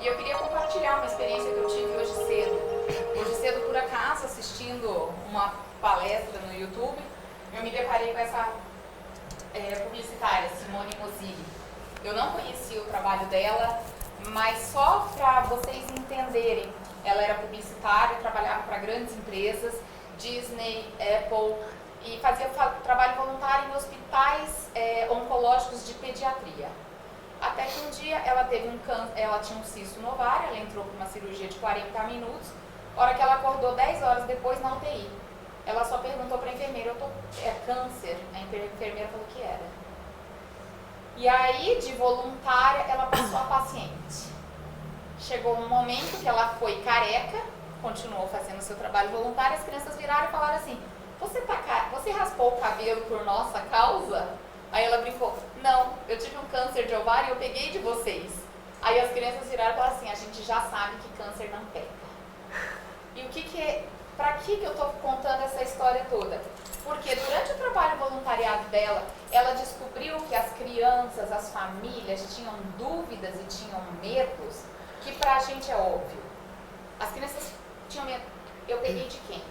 E eu queria compartilhar uma experiência que eu tive hoje cedo. Hoje cedo, por acaso, assistindo uma palestra no YouTube, eu me deparei com essa publicitária, Simone Mosilli. Eu não conhecia o trabalho dela, mas só para vocês entenderem, ela era publicitária, trabalhava para grandes empresas, Disney, Apple, e fazia trabalho voluntário em hospitais oncológicos de pediatria. Até que um dia ela teve ela tinha um cisto no ovário, ela entrou para uma cirurgia de 40 minutos, a hora que ela acordou 10 horas depois na UTI. Ela só perguntou para a enfermeira, é câncer? A enfermeira falou que era. E aí, de voluntária, ela passou a paciente. Chegou um momento que ela foi careca, continuou fazendo seu trabalho voluntário, as crianças viraram e falaram assim, você raspou o cabelo por nossa causa? Aí ela brincou, não, eu tive um câncer de ovário e eu peguei de vocês. Aí as crianças viraram e falaram assim, a gente já sabe que câncer não pega. E pra que eu estou contando essa história toda? Porque durante o trabalho voluntariado dela, ela descobriu que as crianças, as famílias tinham dúvidas e tinham medos, que pra gente é óbvio. As crianças tinham medo, eu peguei de quem?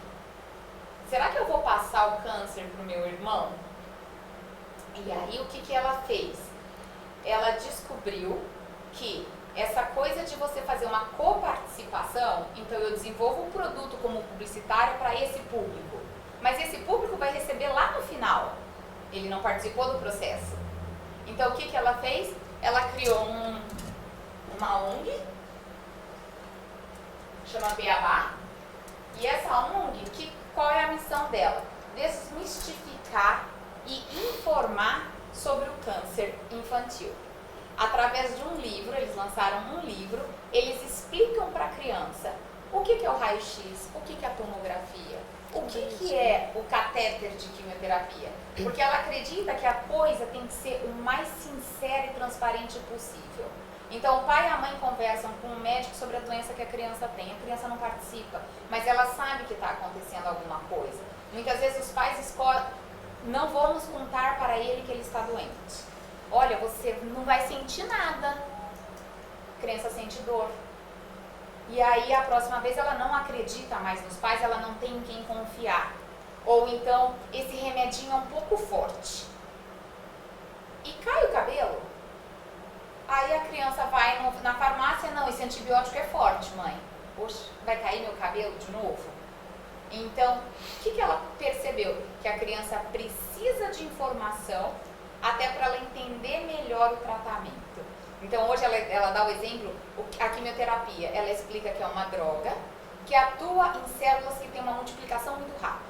Será que eu vou passar o câncer pro meu irmão? E aí o que ela fez? Ela descobriu que essa coisa de você fazer uma coparticipação, então eu desenvolvo um produto como publicitário para esse público, mas esse público vai receber lá no final, ele não participou do processo. Então o que ela fez? Ela criou uma ONG, chama Beabá, e essa ONG, qual é a missão dela? Desmistificar e informar sobre o câncer infantil. Através de um livro, eles lançaram um livro, eles explicam para a criança o que é o raio-x, o que é a tomografia, o que é o catéter de quimioterapia. Porque ela acredita que a coisa tem que ser o mais sincera e transparente possível. Então o pai e a mãe conversam com o médico sobre a doença que a criança tem. A criança não participa, mas ela sabe que está acontecendo alguma coisa. Muitas vezes os pais escolhem, não vamos contar para ele que ele está doente. Olha, você não vai sentir nada. A criança sente dor. E aí a próxima vez ela não acredita mais nos pais, ela não tem em quem confiar. Ou então, esse remedinho é um pouco forte. E cai o cabelo. Aí a criança vai na farmácia, não, esse antibiótico é forte, mãe. Poxa, vai cair meu cabelo de novo? Então, o que ela percebeu? Que a criança precisa de informação até para ela entender melhor o tratamento. Então, hoje ela dá o exemplo, a quimioterapia, ela explica que é uma droga que atua em células que têm uma multiplicação muito rápida.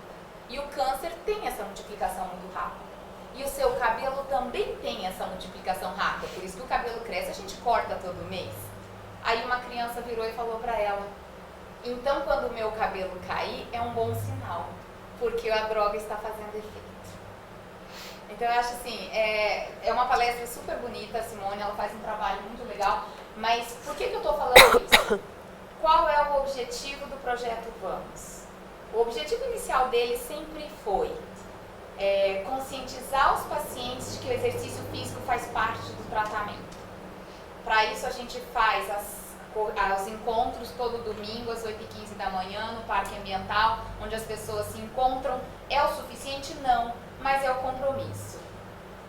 E o câncer tem essa multiplicação muito rápida. E o seu cabelo também tem essa multiplicação rápida, por isso que o cabelo cresce, a gente corta todo mês. Aí uma criança virou e falou para ela, então quando o meu cabelo cair é um bom sinal, porque a droga está fazendo efeito. Então eu acho assim, é uma palestra super bonita, a Simone, ela faz um trabalho muito legal, mas por que eu estou falando isso? Qual é o objetivo do projeto Vamos? O objetivo inicial dele sempre foi conscientizar os pacientes de que o exercício físico faz parte do tratamento. Para isso a gente faz os encontros todo domingo às 8h15 da manhã no Parque Ambiental, onde as pessoas se encontram. É o suficiente? Não, mas é o compromisso.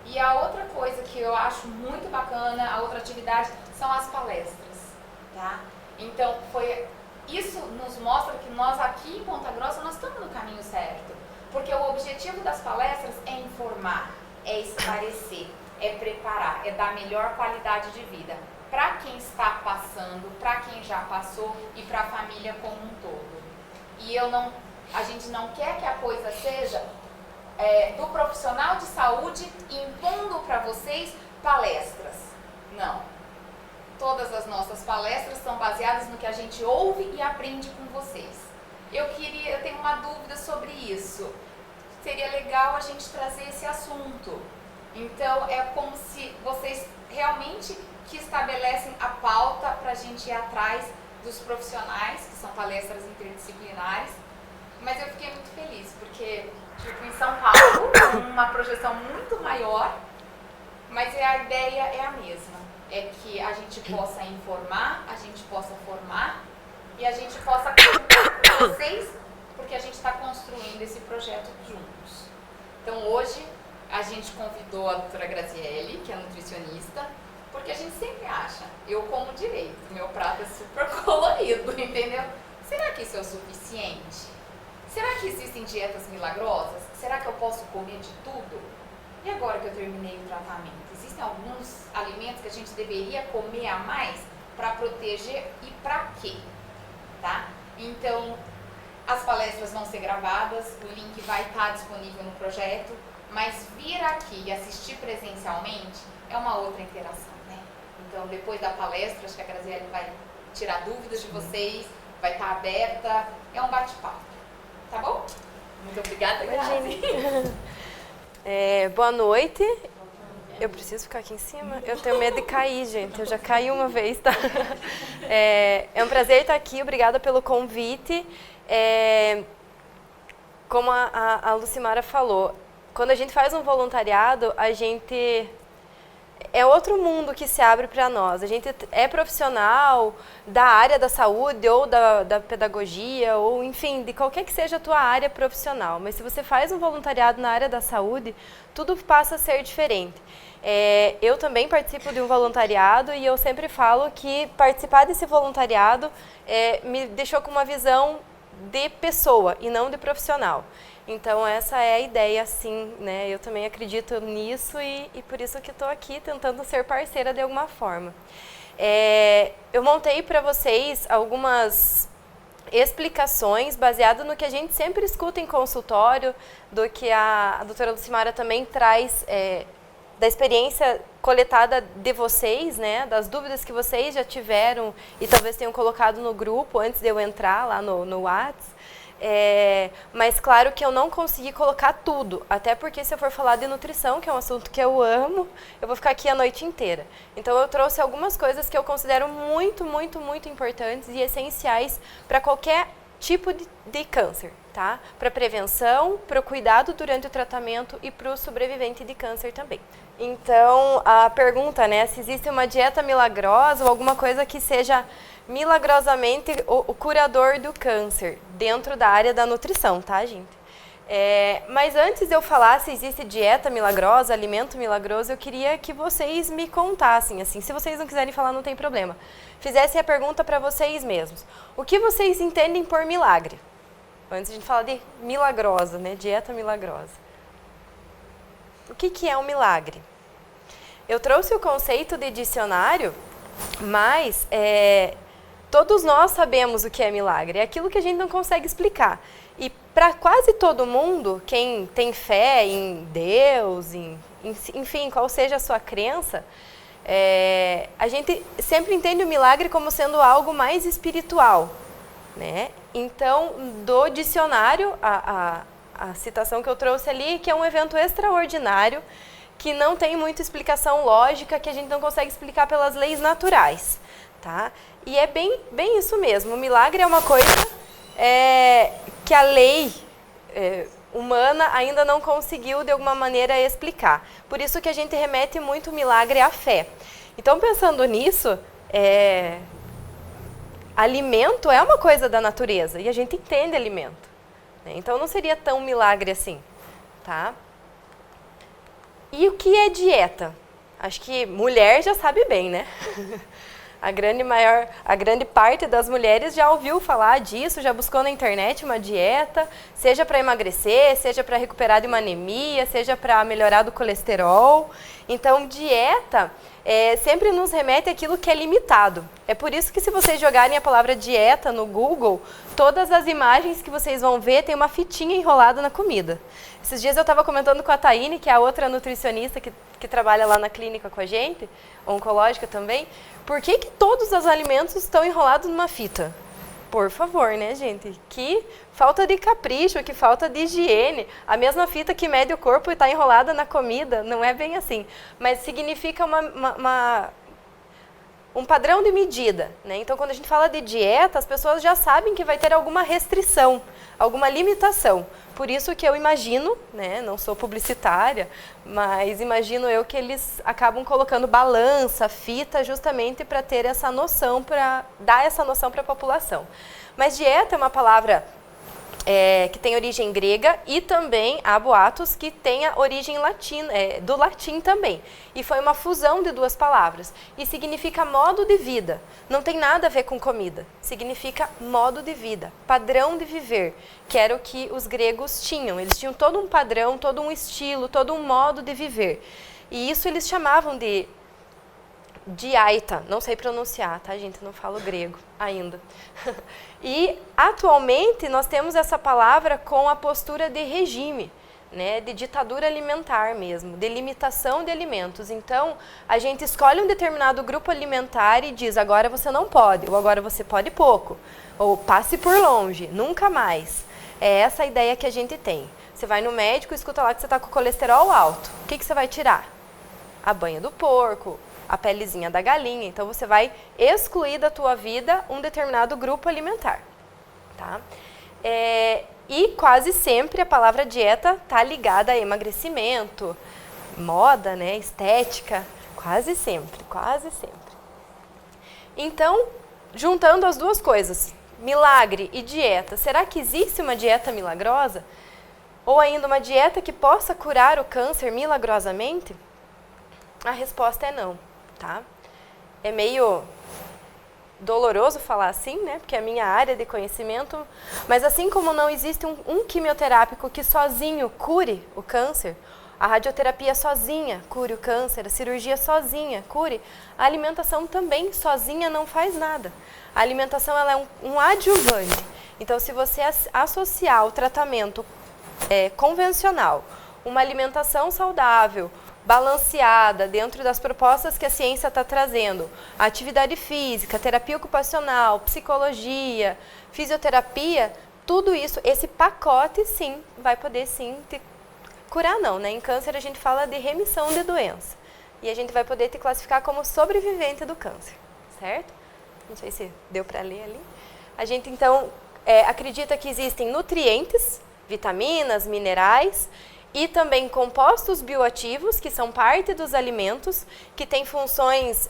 E a outra coisa que eu acho muito bacana, a outra atividade, são as palestras, tá? Então, isso nos mostra que nós aqui em Ponta Grossa, nós estamos no caminho certo. Porque o objetivo das palestras é informar, é esclarecer, é preparar, é dar melhor qualidade de vida para quem está passando, para quem já passou e para a família como um todo. E a gente não quer que a coisa seja do profissional de saúde impondo para vocês palestras. Não. Todas as nossas palestras são baseadas no que a gente ouve e aprende com vocês. Eu tenho uma dúvida sobre isso. Seria legal a gente trazer esse assunto. Então, é como se vocês realmente que estabelecem a pauta para a gente ir atrás dos profissionais, que são palestras interdisciplinares. Mas eu fiquei muito feliz, porque em São Paulo, com uma projeção muito maior, Mas a ideia é a mesma, é que a gente possa informar, a gente possa formar e a gente possa contar com vocês, porque a gente está construindo esse projeto juntos. Então hoje a gente convidou a doutora Graziele, que é nutricionista, porque a gente sempre acha, eu como direito, meu prato é super colorido, entendeu? Será que isso é o suficiente? Será que existem dietas milagrosas? Será que eu posso comer de tudo? E agora que eu terminei o tratamento, existem alguns alimentos que a gente deveria comer a mais para proteger e para quê? Tá? Então, as palestras vão ser gravadas, o link vai estar disponível no projeto, mas vir aqui e assistir presencialmente é uma outra interação, né? Então, depois da palestra, acho que a Graziele vai tirar dúvidas de vocês, vai estar aberta, é um bate-papo, tá bom? Muito obrigada, Grazi. Boa noite. Eu preciso ficar aqui em cima? Eu tenho medo de cair, gente. Eu já caí uma vez, tá? É um prazer estar aqui. Obrigada pelo convite. Como a Lucimara falou, quando a gente faz um voluntariado, a gente... É outro mundo que se abre para nós. A gente é profissional da área da saúde ou da pedagogia, ou enfim, de qualquer que seja a tua área profissional. Mas se você faz um voluntariado na área da saúde, tudo passa a ser diferente. Eu também participo de um voluntariado e eu sempre falo que participar desse voluntariado me deixou com uma visão de pessoa e não de profissional. Então essa é a ideia, sim, né? Eu também acredito nisso e por isso que estou aqui tentando ser parceira de alguma forma. Eu montei para vocês algumas explicações baseadas no que a gente sempre escuta em consultório, do que a doutora Lucimara também traz da experiência coletada de vocês, né? Das dúvidas que vocês já tiveram e talvez tenham colocado no grupo antes de eu entrar lá no WhatsApp. Mas claro que eu não consegui colocar tudo, até porque se eu for falar de nutrição, que é um assunto que eu amo, eu vou ficar aqui a noite inteira. Então eu trouxe algumas coisas que eu considero muito, muito, muito importantes e essenciais para qualquer tipo de câncer, tá? Para prevenção, para o cuidado durante o tratamento e para o sobrevivente de câncer também. Então a pergunta, né, se existe uma dieta milagrosa ou alguma coisa que seja milagrosamente o curador do câncer dentro da área da nutrição, tá, gente? Mas antes de eu falar se existe dieta milagrosa, alimento milagroso, eu queria que vocês me contassem, assim, se vocês não quiserem falar, não tem problema. Fizessem a pergunta para vocês mesmos. O que vocês entendem por milagre? Antes de a gente falar de milagrosa, né, dieta milagrosa. O que é um milagre? Eu trouxe o conceito de dicionário, mas todos nós sabemos o que é milagre, é aquilo que a gente não consegue explicar. E para quase todo mundo, quem tem fé em Deus, enfim, qual seja a sua crença, a gente sempre entende o milagre como sendo algo mais espiritual, né? Então, do dicionário, a citação que eu trouxe ali, que é um evento extraordinário, que não tem muita explicação lógica, que a gente não consegue explicar pelas leis naturais, tá? E é bem isso mesmo. O milagre é uma coisa que a lei humana ainda não conseguiu, de alguma maneira, explicar. Por isso que a gente remete muito o milagre à fé. Então, pensando nisso, alimento é uma coisa da natureza e a gente entende alimento, né? Então, não seria tão milagre assim, tá? E o que é dieta? Acho que mulher já sabe bem, né? A grande parte das mulheres já ouviu falar disso, já buscou na internet uma dieta, seja para emagrecer, seja para recuperar de uma anemia, seja para melhorar do colesterol. Então, dieta sempre nos remete àquilo que é limitado. É por isso que se vocês jogarem a palavra dieta no Google, todas as imagens que vocês vão ver tem uma fitinha enrolada na comida. Esses dias eu estava comentando com a Taine, que é a outra nutricionista que trabalha lá na clínica com a gente, oncológica também, por que todos os alimentos estão enrolados numa fita? Por favor, né, gente? Que falta de capricho, que falta de higiene. A mesma fita que mede o corpo e está enrolada na comida, não é bem assim. Mas significa um padrão de medida, né? Então, quando a gente fala de dieta, as pessoas já sabem que vai ter alguma restrição, alguma limitação. Por isso que eu imagino, né, não sou publicitária, mas imagino eu que eles acabam colocando balança, fita, justamente para ter essa noção, para dar essa noção para a população. Mas dieta é uma palavra que tem origem grega e também há boatos que tem a origem latina, do latim também. E foi uma fusão de duas palavras. E significa modo de vida. Não tem nada a ver com comida. Significa modo de vida, padrão de viver, que era o que os gregos tinham. Eles tinham todo um padrão, todo um estilo, todo um modo de viver. E isso eles chamavam de diaita, não sei pronunciar, tá, gente? Não falo grego ainda. E, atualmente, nós temos essa palavra com a postura de regime, né, de ditadura alimentar mesmo, de limitação de alimentos. Então, a gente escolhe um determinado grupo alimentar e diz, agora você não pode, ou agora você pode pouco, ou passe por longe, nunca mais. É essa a ideia que a gente tem. Você vai no médico e escuta lá que você está com colesterol alto. O que você vai tirar? A banha do porco, a pelezinha da galinha. Então, você vai excluir da tua vida um determinado grupo alimentar. Tá? E quase sempre a palavra dieta está ligada a emagrecimento, moda, né, estética. Quase sempre, quase sempre. Então, juntando as duas coisas, milagre e dieta, será que existe uma dieta milagrosa? Ou ainda uma dieta que possa curar o câncer milagrosamente? A resposta é não. Tá? É meio doloroso falar assim, né? Porque é a minha área de conhecimento, mas assim como não existe um quimioterápico que sozinho cure o câncer, a radioterapia sozinha cure o câncer, a cirurgia sozinha cure, a alimentação também sozinha não faz nada. A alimentação ela é um adjuvante. Então, se você associar o tratamento convencional, uma alimentação saudável, balanceada, dentro das propostas que a ciência está trazendo, atividade física, terapia ocupacional, psicologia, fisioterapia, tudo isso, esse pacote sim, vai poder sim te curar não, né? Em câncer a gente fala de remissão de doença e a gente vai poder te classificar como sobrevivente do câncer, certo? Não sei se deu para ler ali. A gente então acredita que existem nutrientes, vitaminas, minerais, e também compostos bioativos, que são parte dos alimentos, que têm funções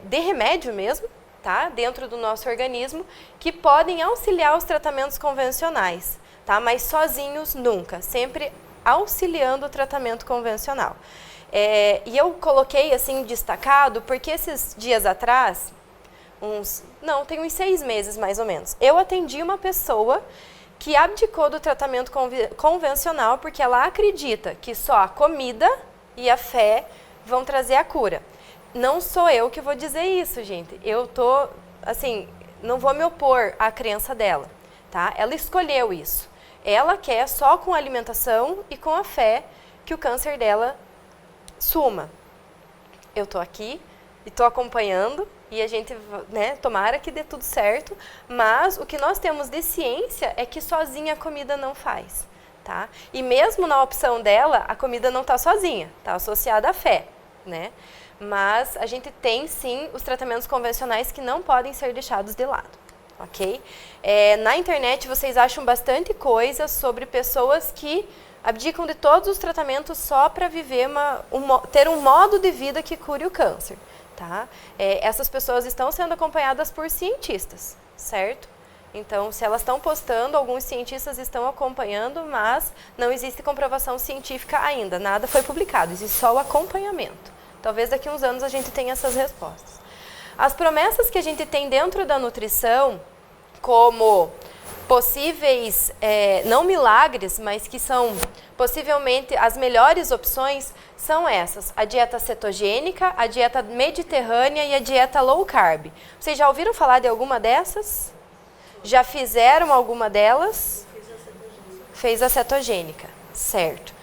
de remédio mesmo, tá? Dentro do nosso organismo, que podem auxiliar os tratamentos convencionais, tá? Mas sozinhos nunca, sempre auxiliando o tratamento convencional. E eu coloquei assim destacado, porque esses dias atrás, tem uns 6 meses mais ou menos, eu atendi uma pessoa que abdicou do tratamento convencional porque ela acredita que só a comida e a fé vão trazer a cura. Não sou eu que vou dizer isso, gente. Eu não vou me opor à crença dela, tá? Ela escolheu isso. Ela quer só com a alimentação e com a fé que o câncer dela suma. Eu tô aqui e tô acompanhando. E a gente, né, tomara que dê tudo certo, mas o que nós temos de ciência é que sozinha a comida não faz, tá? E mesmo na opção dela, a comida não está sozinha, está associada à fé, né? Mas a gente tem sim os tratamentos convencionais que não podem ser deixados de lado, ok? Na internet vocês acham bastante coisa sobre pessoas que abdicam de todos os tratamentos só para viver ter um modo de vida que cure o câncer. Tá? Essas pessoas estão sendo acompanhadas por cientistas, certo? Então, se elas estão postando, alguns cientistas estão acompanhando, mas não existe comprovação científica ainda, nada foi publicado, existe só o acompanhamento. Talvez daqui a uns anos a gente tenha essas respostas. As promessas que a gente tem dentro da nutrição, como possíveis, não milagres, mas que são possivelmente as melhores opções, são essas: a dieta cetogênica, a dieta mediterrânea e a dieta low carb. Vocês já ouviram falar de alguma dessas? Já fizeram alguma delas? Fez a cetogênica, certo.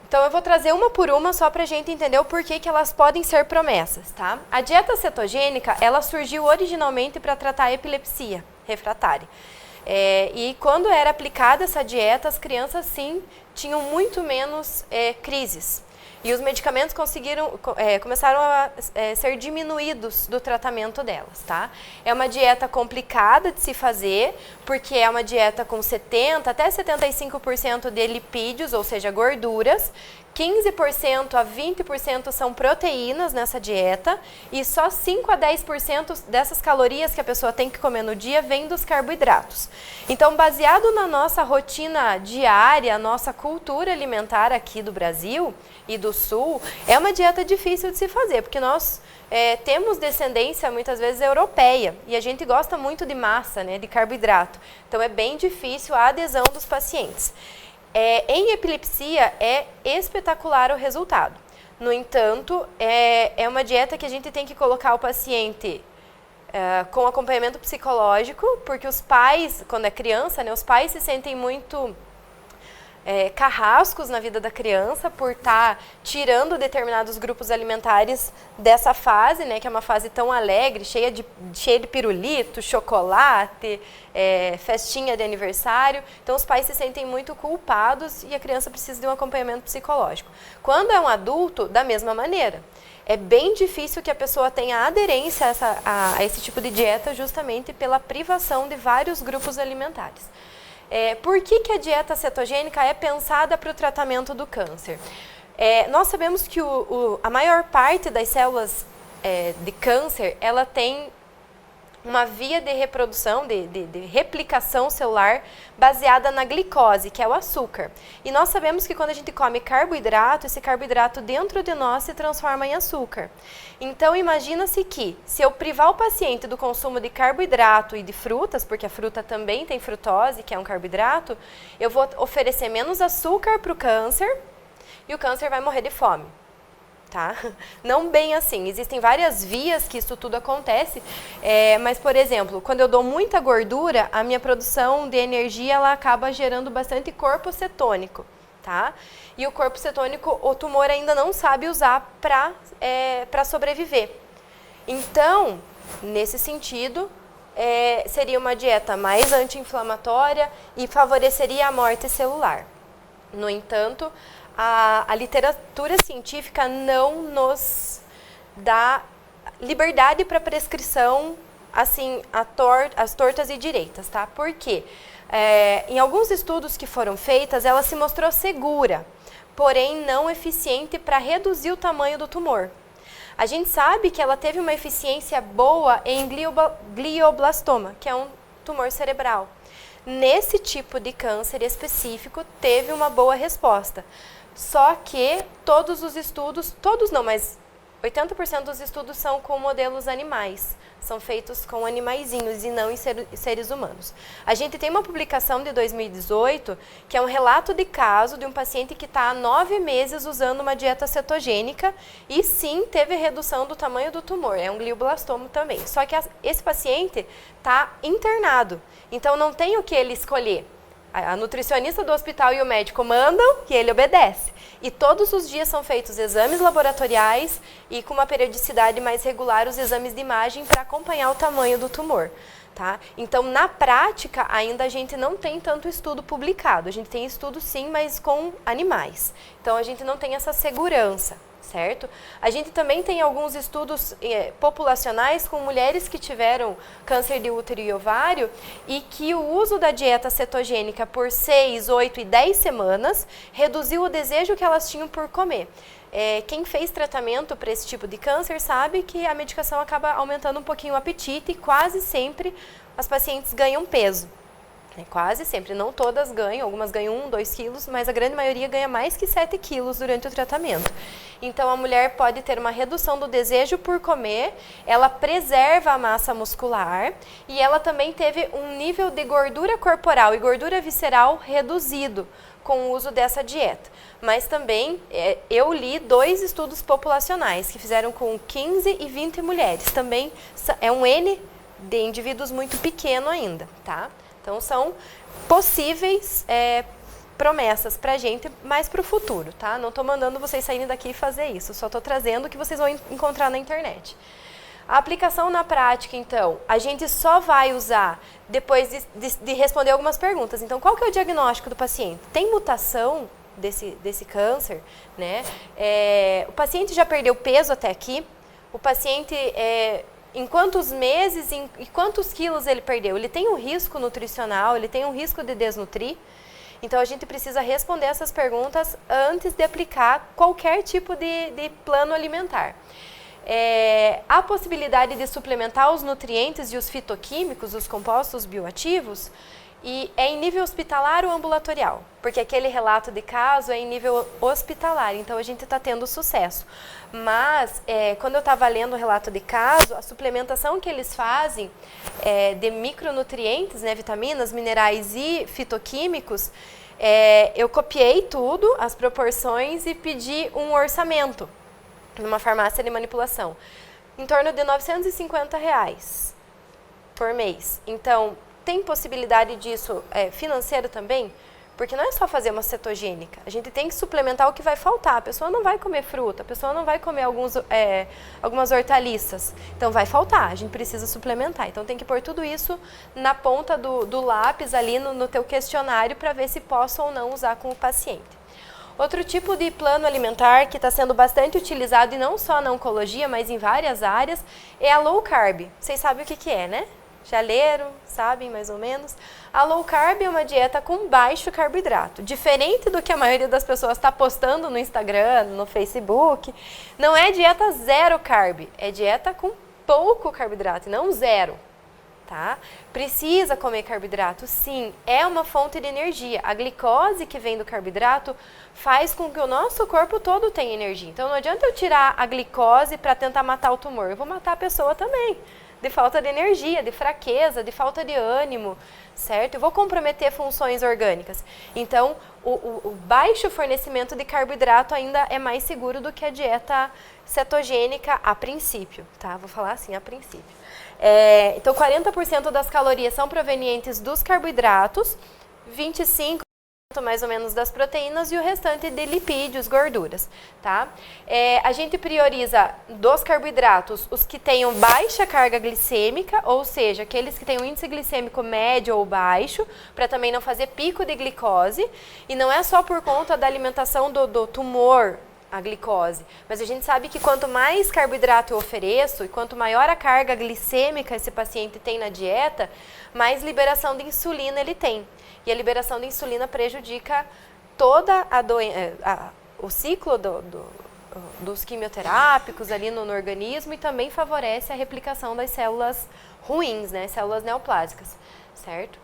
Então eu vou trazer uma por uma só para a gente entender o porquê que elas podem ser promessas, tá? A dieta cetogênica, ela surgiu originalmente para tratar a epilepsia refratária. E quando era aplicada essa dieta, as crianças sim tinham muito menos crises. E os medicamentos começaram a ser diminuídos do tratamento delas, tá? É uma dieta complicada de se fazer, porque é uma dieta com 70% até 75% de lipídios, ou seja, gorduras, 15% a 20% são proteínas nessa dieta e só 5 a 10% dessas calorias que a pessoa tem que comer no dia vem dos carboidratos. Então, baseado na nossa rotina diária, nossa cultura alimentar aqui do Brasil e do Sul, é uma dieta difícil de se fazer, porque nós temos descendência muitas vezes europeia e a gente gosta muito de massa, né, de carboidrato. Então, é bem difícil a adesão dos pacientes. Em epilepsia é espetacular o resultado. No entanto, é uma dieta que a gente tem que colocar o paciente com acompanhamento psicológico, porque os pais, quando é criança, né, os pais se sentem muito carrascos na vida da criança por estar tirando determinados grupos alimentares dessa fase, né, que é uma fase tão alegre, cheia de pirulito, chocolate, festinha de aniversário. Então os pais se sentem muito culpados e a criança precisa de um acompanhamento psicológico. Quando é um adulto, da mesma maneira. É bem difícil que a pessoa tenha aderência a esse tipo de dieta justamente pela privação de vários grupos alimentares. Por que a dieta cetogênica é pensada para o tratamento do câncer? Nós sabemos que a maior parte das células de câncer, ela tem uma via de reprodução, de replicação celular baseada na glicose, que é o açúcar. E nós sabemos que quando a gente come carboidrato, esse carboidrato dentro de nós se transforma em açúcar. Então, imagina-se que, se eu privar o paciente do consumo de carboidrato e de frutas, porque a fruta também tem frutose, que é um carboidrato, eu vou oferecer menos açúcar para o câncer e o câncer vai morrer de fome. Tá? Não bem assim, existem várias vias que isso tudo acontece, mas, por exemplo, quando eu dou muita gordura, a minha produção de energia ela acaba gerando bastante corpo cetônico, tá? E o corpo cetônico, o tumor ainda não sabe usar para sobreviver. Então, nesse sentido, seria uma dieta mais anti-inflamatória e favoreceria a morte celular. No entanto, a literatura científica não nos dá liberdade para prescrição, assim, às tortas e direitas, tá? Por quê? Em alguns estudos que foram feitos, ela se mostrou segura, porém não eficiente para reduzir o tamanho do tumor. A gente sabe que ela teve uma eficiência boa em glioblastoma, que é um tumor cerebral. Nesse tipo de câncer específico, teve uma boa resposta. Só que todos os estudos, todos não, mas 80% dos estudos são com modelos animais. São feitos com animaizinhos e não em seres humanos. A gente tem uma publicação de 2018, que é um relato de caso de um paciente que está há 9 meses usando uma dieta cetogênica e sim teve redução do tamanho do tumor. É um glioblastoma também. Só que esse paciente está internado, então não tem o que ele escolher. A nutricionista do hospital e o médico mandam e ele obedece. E todos os dias são feitos exames laboratoriais e com uma periodicidade mais regular os exames de imagem para acompanhar o tamanho do tumor. Tá? Então, na prática, ainda a gente não tem tanto estudo publicado. A gente tem estudo sim, mas com animais. Então, a gente não tem essa segurança. Certo? A gente também tem alguns estudos populacionais com mulheres que tiveram câncer de útero e ovário e que o uso da dieta cetogênica por 6, 8 e 10 semanas reduziu o desejo que elas tinham por comer. Quem fez tratamento para esse tipo de câncer sabe que a medicação acaba aumentando um pouquinho o apetite e quase sempre as pacientes ganham peso. Quase sempre, não todas ganham, algumas ganham 1, 2 quilos, mas a grande maioria ganha mais que 7 quilos durante o tratamento. Então, a mulher pode ter uma redução do desejo por comer, ela preserva a massa muscular e ela também teve um nível de gordura corporal e gordura visceral reduzido com o uso dessa dieta. Mas também, eu li 2 estudos populacionais que fizeram com 15 e 20 mulheres. Também é um N de indivíduos muito pequeno ainda, tá? Então, são possíveis promessas para a gente, mas para o futuro, tá? Não estou mandando vocês saírem daqui e fazer isso, só estou trazendo o que vocês vão encontrar na internet. A aplicação na prática, então, a gente só vai usar depois de responder algumas perguntas. Então, qual que é o diagnóstico do paciente? Tem mutação desse câncer, né? O paciente já perdeu peso até aqui? O paciente, em quantos meses e quantos quilos ele perdeu? Ele tem um risco nutricional, ele tem um risco de desnutrir? Então, a gente precisa responder essas perguntas antes de aplicar qualquer tipo de plano alimentar. A possibilidade de suplementar os nutrientes e os fitoquímicos, os compostos bioativos, e é em nível hospitalar ou ambulatorial, porque aquele relato de caso é em nível hospitalar, então a gente está tendo sucesso. Mas, quando eu estava lendo o relato de caso, a suplementação que eles fazem de micronutrientes, né, vitaminas, minerais e fitoquímicos, eu copiei tudo, as proporções, e pedi um orçamento numa farmácia de manipulação, em torno de R$950 por mês. Então, tem possibilidade disso financeiro também? Porque não é só fazer uma cetogênica, a gente tem que suplementar o que vai faltar. A pessoa não vai comer fruta, a pessoa não vai comer algumas hortaliças, então vai faltar, a gente precisa suplementar. Então tem que pôr tudo isso na ponta do lápis ali no teu questionário para ver se posso ou não usar com o paciente. Outro tipo de plano alimentar que está sendo bastante utilizado, e não só na oncologia, mas em várias áreas, é a low carb. Vocês sabem o que é, né? Já leram, sabem mais ou menos? A low carb é uma dieta com baixo carboidrato. Diferente do que a maioria das pessoas está postando no Instagram, no Facebook, não é dieta zero carb, é dieta com pouco carboidrato, e não zero. Tá? Precisa comer carboidrato, sim, é uma fonte de energia. A glicose que vem do carboidrato faz com que o nosso corpo todo tenha energia. Então não adianta eu tirar a glicose para tentar matar o tumor, eu vou matar a pessoa também, de falta de energia, de fraqueza, de falta de ânimo, certo? Eu vou comprometer funções orgânicas. Então o baixo fornecimento de carboidrato ainda é mais seguro do que a dieta cetogênica a princípio, tá? Vou falar assim, a princípio. Então, 40% das calorias são provenientes dos carboidratos, 25% mais ou menos das proteínas e o restante de lipídios, gorduras, tá? A gente prioriza dos carboidratos os que tenham baixa carga glicêmica, ou seja, aqueles que têm um índice glicêmico médio ou baixo, para também não fazer pico de glicose, e não é só por conta da alimentação do tumor, a glicose, mas a gente sabe que quanto mais carboidrato eu ofereço e quanto maior a carga glicêmica esse paciente tem na dieta, mais liberação de insulina ele tem. E a liberação de insulina prejudica toda o ciclo dos quimioterápicos ali no organismo, e também favorece a replicação das células ruins, né, células neoplásicas, certo?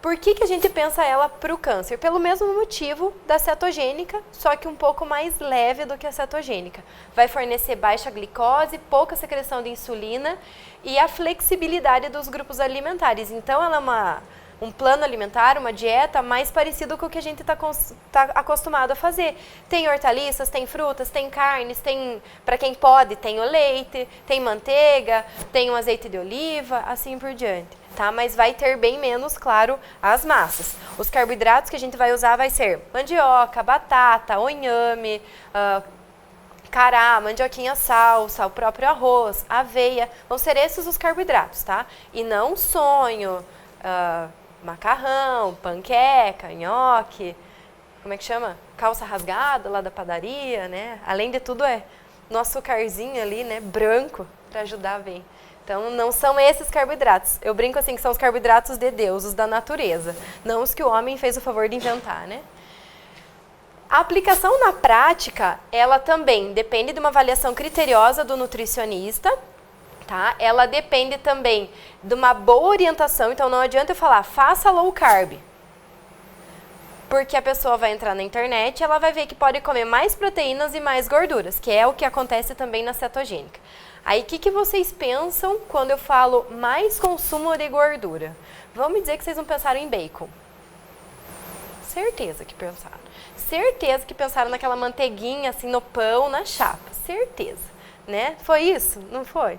Por que a gente pensa ela para o câncer? Pelo mesmo motivo da cetogênica, só que um pouco mais leve do que a cetogênica. Vai fornecer baixa glicose, pouca secreção de insulina e a flexibilidade dos grupos alimentares. Então, ela é um plano alimentar, uma dieta mais parecido com o que a gente está acostumado a fazer. Tem hortaliças, tem frutas, tem carnes, tem, para quem pode, tem o leite, tem manteiga, tem um azeite de oliva, assim por diante. Tá? Mas vai ter bem menos, claro, as massas. Os carboidratos que a gente vai usar vai ser mandioca, batata, o inhame, cará, mandioquinha salsa, o próprio arroz, aveia. Vão ser esses os carboidratos, tá? E não sonho, macarrão, panqueca, nhoque, como é que chama? Calça rasgada lá da padaria, né? Além de tudo no açucarzinho ali, né? Branco, para ajudar bem. Então, não são esses carboidratos. Eu brinco assim que são os carboidratos de Deus, os da natureza, não os que o homem fez o favor de inventar, né? A aplicação na prática, ela também depende de uma avaliação criteriosa do nutricionista, tá? Ela depende também de uma boa orientação, então não adianta eu falar, faça low carb. Porque a pessoa vai entrar na internet e ela vai ver que pode comer mais proteínas e mais gorduras, que é o que acontece também na cetogênica. Aí, o que vocês pensam quando eu falo mais consumo de gordura? Vão me dizer que vocês não pensaram em bacon. Certeza que pensaram. Certeza que pensaram naquela manteiguinha assim no pão, na chapa. Certeza, né? Foi isso? Não foi?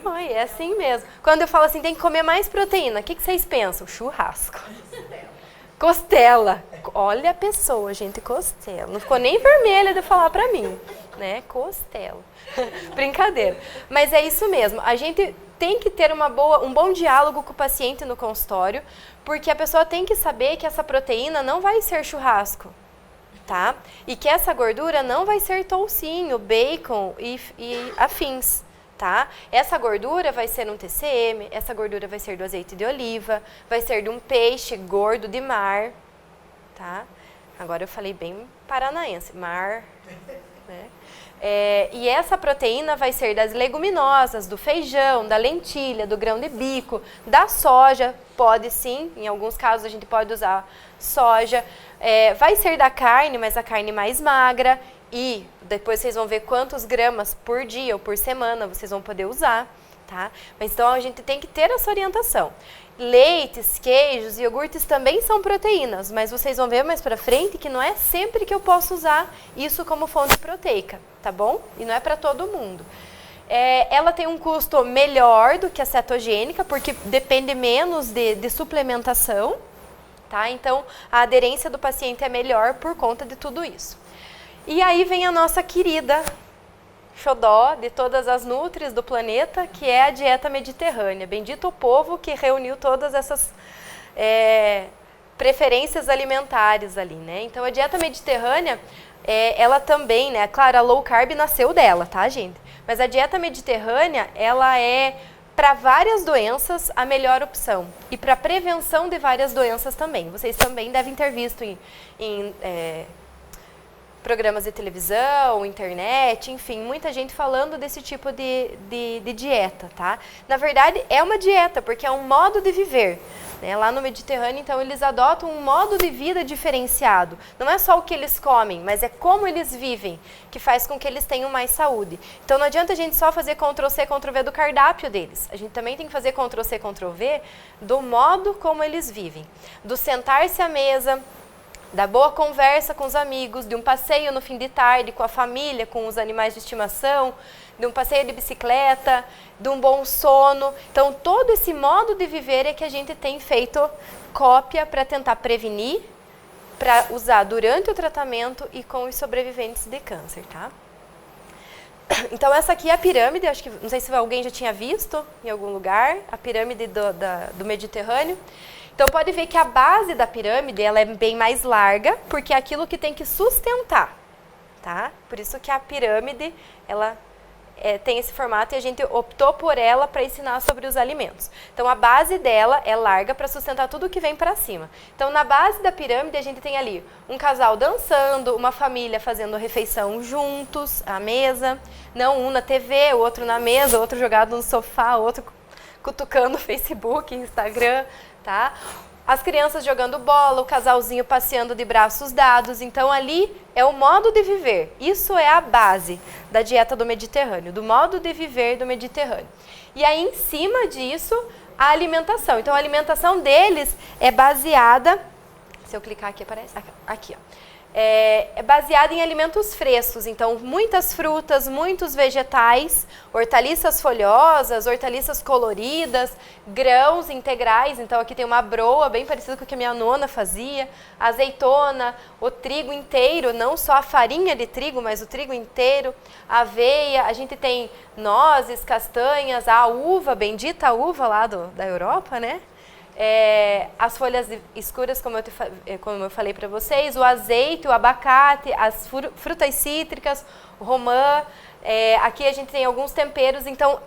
Foi, é assim mesmo. Quando eu falo assim, tem que comer mais proteína, o que vocês pensam? Churrasco. Costela. Olha a pessoa, gente, Costello. Não ficou nem vermelha de falar pra mim, né? Costello. Brincadeira. Mas é isso mesmo. A gente tem que ter um bom diálogo com o paciente no consultório, porque a pessoa tem que saber que essa proteína não vai ser churrasco, tá? E que essa gordura não vai ser toucinho, bacon e afins. Tá? Essa gordura vai ser um TCM, essa gordura vai ser do azeite de oliva, vai ser de um peixe gordo de mar, tá? Agora eu falei bem paranaense, mar, né? E essa proteína vai ser das leguminosas, do feijão, da lentilha, do grão de bico, da soja, pode sim, em alguns casos a gente pode usar soja, vai ser da carne, mas a carne mais magra. E depois vocês vão ver quantos gramas por dia ou por semana vocês vão poder usar, tá? Mas então a gente tem que ter essa orientação. Leites, queijos e iogurtes também são proteínas, mas vocês vão ver mais pra frente que não é sempre que eu posso usar isso como fonte proteica, tá bom? E não é para todo mundo. Ela tem um custo melhor do que a cetogênica, porque depende menos de suplementação, tá? Então a aderência do paciente é melhor por conta de tudo isso. E aí vem a nossa querida xodó de todas as nutris do planeta, que é a dieta mediterrânea. Bendito o povo que reuniu todas essas preferências alimentares ali, né? Então a dieta mediterrânea, ela também, né? Claro, a low carb nasceu dela, tá, gente? Mas a dieta mediterrânea, ela é para várias doenças a melhor opção. E para prevenção de várias doenças também. Vocês também devem ter visto em programas de televisão, internet, enfim, muita gente falando desse tipo de dieta, tá? Na verdade, é uma dieta, porque é um modo de viver, né? Lá no Mediterrâneo, então, eles adotam um modo de vida diferenciado. Não é só o que eles comem, mas é como eles vivem, que faz com que eles tenham mais saúde. Então, não adianta a gente só fazer Ctrl+C, Ctrl+V do cardápio deles. A gente também tem que fazer Ctrl+C, Ctrl+V do modo como eles vivem. Do sentar-se à mesa, da boa conversa com os amigos, de um passeio no fim de tarde com a família, com os animais de estimação, de um passeio de bicicleta, de um bom sono. Então, todo esse modo de viver é que a gente tem feito cópia para tentar prevenir, para usar durante o tratamento e com os sobreviventes de câncer, tá? Então, essa aqui é a pirâmide, acho que, não sei se alguém já tinha visto em algum lugar, a pirâmide do Mediterrâneo. Então, pode ver que a base da pirâmide, ela é bem mais larga, porque é aquilo que tem que sustentar, tá? Por isso que a pirâmide, ela tem esse formato e a gente optou por ela para ensinar sobre os alimentos. Então, a base dela é larga para sustentar tudo que vem para cima. Então, na base da pirâmide, a gente tem ali um casal dançando, uma família fazendo refeição juntos, à mesa, não um na TV, o outro na mesa, o outro jogado no sofá, o outro cutucando o Facebook, Instagram, tá? As crianças jogando bola, o casalzinho passeando de braços dados. Então, ali é o modo de viver. Isso é a base da dieta do Mediterrâneo, do modo de viver do Mediterrâneo. E aí, em cima disso, a alimentação. Então, a alimentação deles é baseada... Se eu clicar aqui, aparece? Aqui, ó. É baseada em alimentos frescos, então muitas frutas, muitos vegetais, hortaliças folhosas, hortaliças coloridas, grãos integrais, então aqui tem uma broa bem parecida com o que a minha nona fazia, azeitona, o trigo inteiro, não só a farinha de trigo, mas o trigo inteiro, aveia, a gente tem nozes, castanhas, a uva, bendita uva lá da Europa, né? As folhas escuras, como eu falei para vocês, o azeite, o abacate, as frutas cítricas, o romã, aqui a gente tem alguns temperos. Então,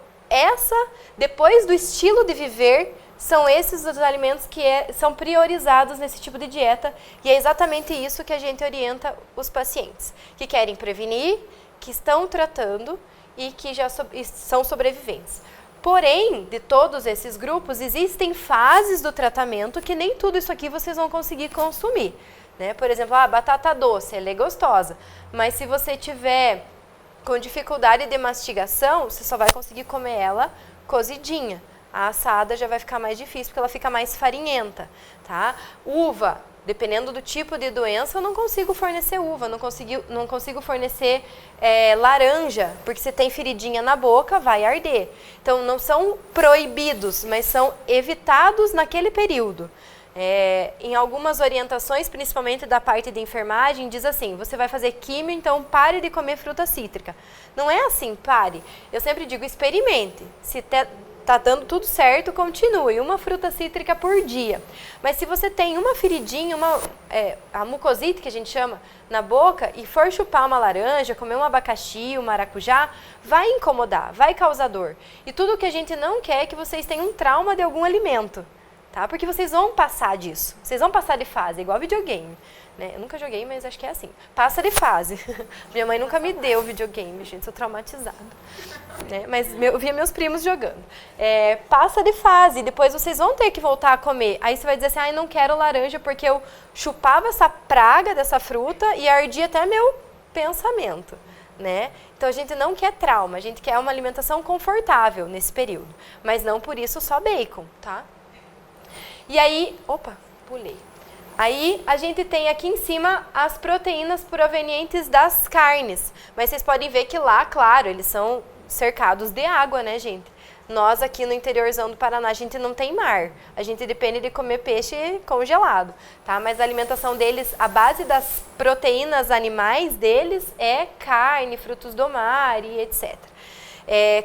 depois do estilo de viver, são esses os alimentos que são priorizados nesse tipo de dieta, e é exatamente isso que a gente orienta os pacientes, que querem prevenir, que estão tratando e que já são sobreviventes. Porém, de todos esses grupos, existem fases do tratamento que nem tudo isso aqui vocês vão conseguir consumir, né? Por exemplo, a batata doce, ela é gostosa, mas se você tiver com dificuldade de mastigação, você só vai conseguir comer ela cozidinha. A assada já vai ficar mais difícil, porque ela fica mais farinhenta, tá? Uva, dependendo do tipo de doença, eu não consigo fornecer uva, não consigo fornecer laranja, porque se tem feridinha na boca, vai arder. Então, não são proibidos, mas são evitados naquele período. Em algumas orientações, principalmente da parte de enfermagem, diz assim, você vai fazer químio, então pare de comer fruta cítrica. Não é assim, pare. Eu sempre digo, experimente. Se tá dando tudo certo, continue. Uma fruta cítrica por dia. Mas se você tem uma feridinha, a mucosite, que a gente chama, na boca, e for chupar uma laranja, comer um abacaxi, um maracujá, vai incomodar, vai causar dor. E tudo que a gente não quer é que vocês tenham um trauma de algum alimento. Tá? Porque vocês vão passar disso. Vocês vão passar de fase, igual videogame. Né? Eu nunca joguei, mas acho que é assim. Passa de fase. Minha mãe nunca me deu videogame, gente. Sou traumatizada. Né? Mas eu via meus primos jogando. Passa de fase. Depois vocês vão ter que voltar a comer. Aí você vai dizer assim, ai, não quero laranja porque eu chupava essa praga dessa fruta e ardia até meu pensamento. Né? Então a gente não quer trauma. A gente quer uma alimentação confortável nesse período. Mas não por isso só bacon, tá? E aí, pulei. Aí a gente tem aqui em cima as proteínas provenientes das carnes. Mas vocês podem ver que lá, claro, eles são cercados de água, né, gente? Nós aqui no interiorzão do Paraná, a gente não tem mar. A gente depende de comer peixe congelado, tá? Mas a alimentação deles, a base das proteínas animais deles é carne, frutos do mar e etc.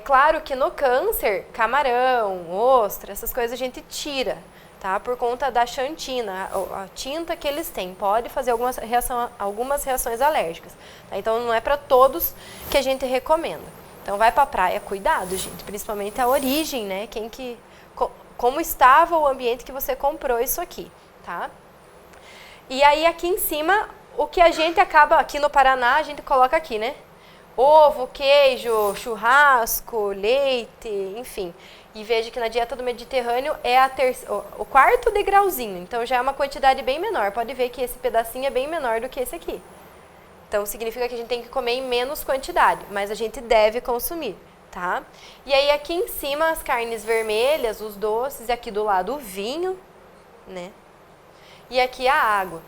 Claro que no câncer, camarão, ostra, essas coisas a gente tira. Tá? Por conta da xantina, a tinta que eles têm, pode fazer algumas reações alérgicas. Tá? Então não é para todos que a gente recomenda. Então vai para a praia, cuidado, gente, principalmente a origem, né? Como estava o ambiente que você comprou isso aqui, tá? E aí aqui em cima, o que a gente acaba, aqui no Paraná, a gente coloca aqui, né? Ovo, queijo, churrasco, leite, enfim. E veja que na dieta do Mediterrâneo é o quarto degrauzinho, então já é uma quantidade bem menor. Pode ver que esse pedacinho é bem menor do que esse aqui. Então significa que a gente tem que comer em menos quantidade, mas a gente deve consumir, tá? E aí aqui em cima as carnes vermelhas, os doces, e aqui do lado o vinho, né? E aqui a água.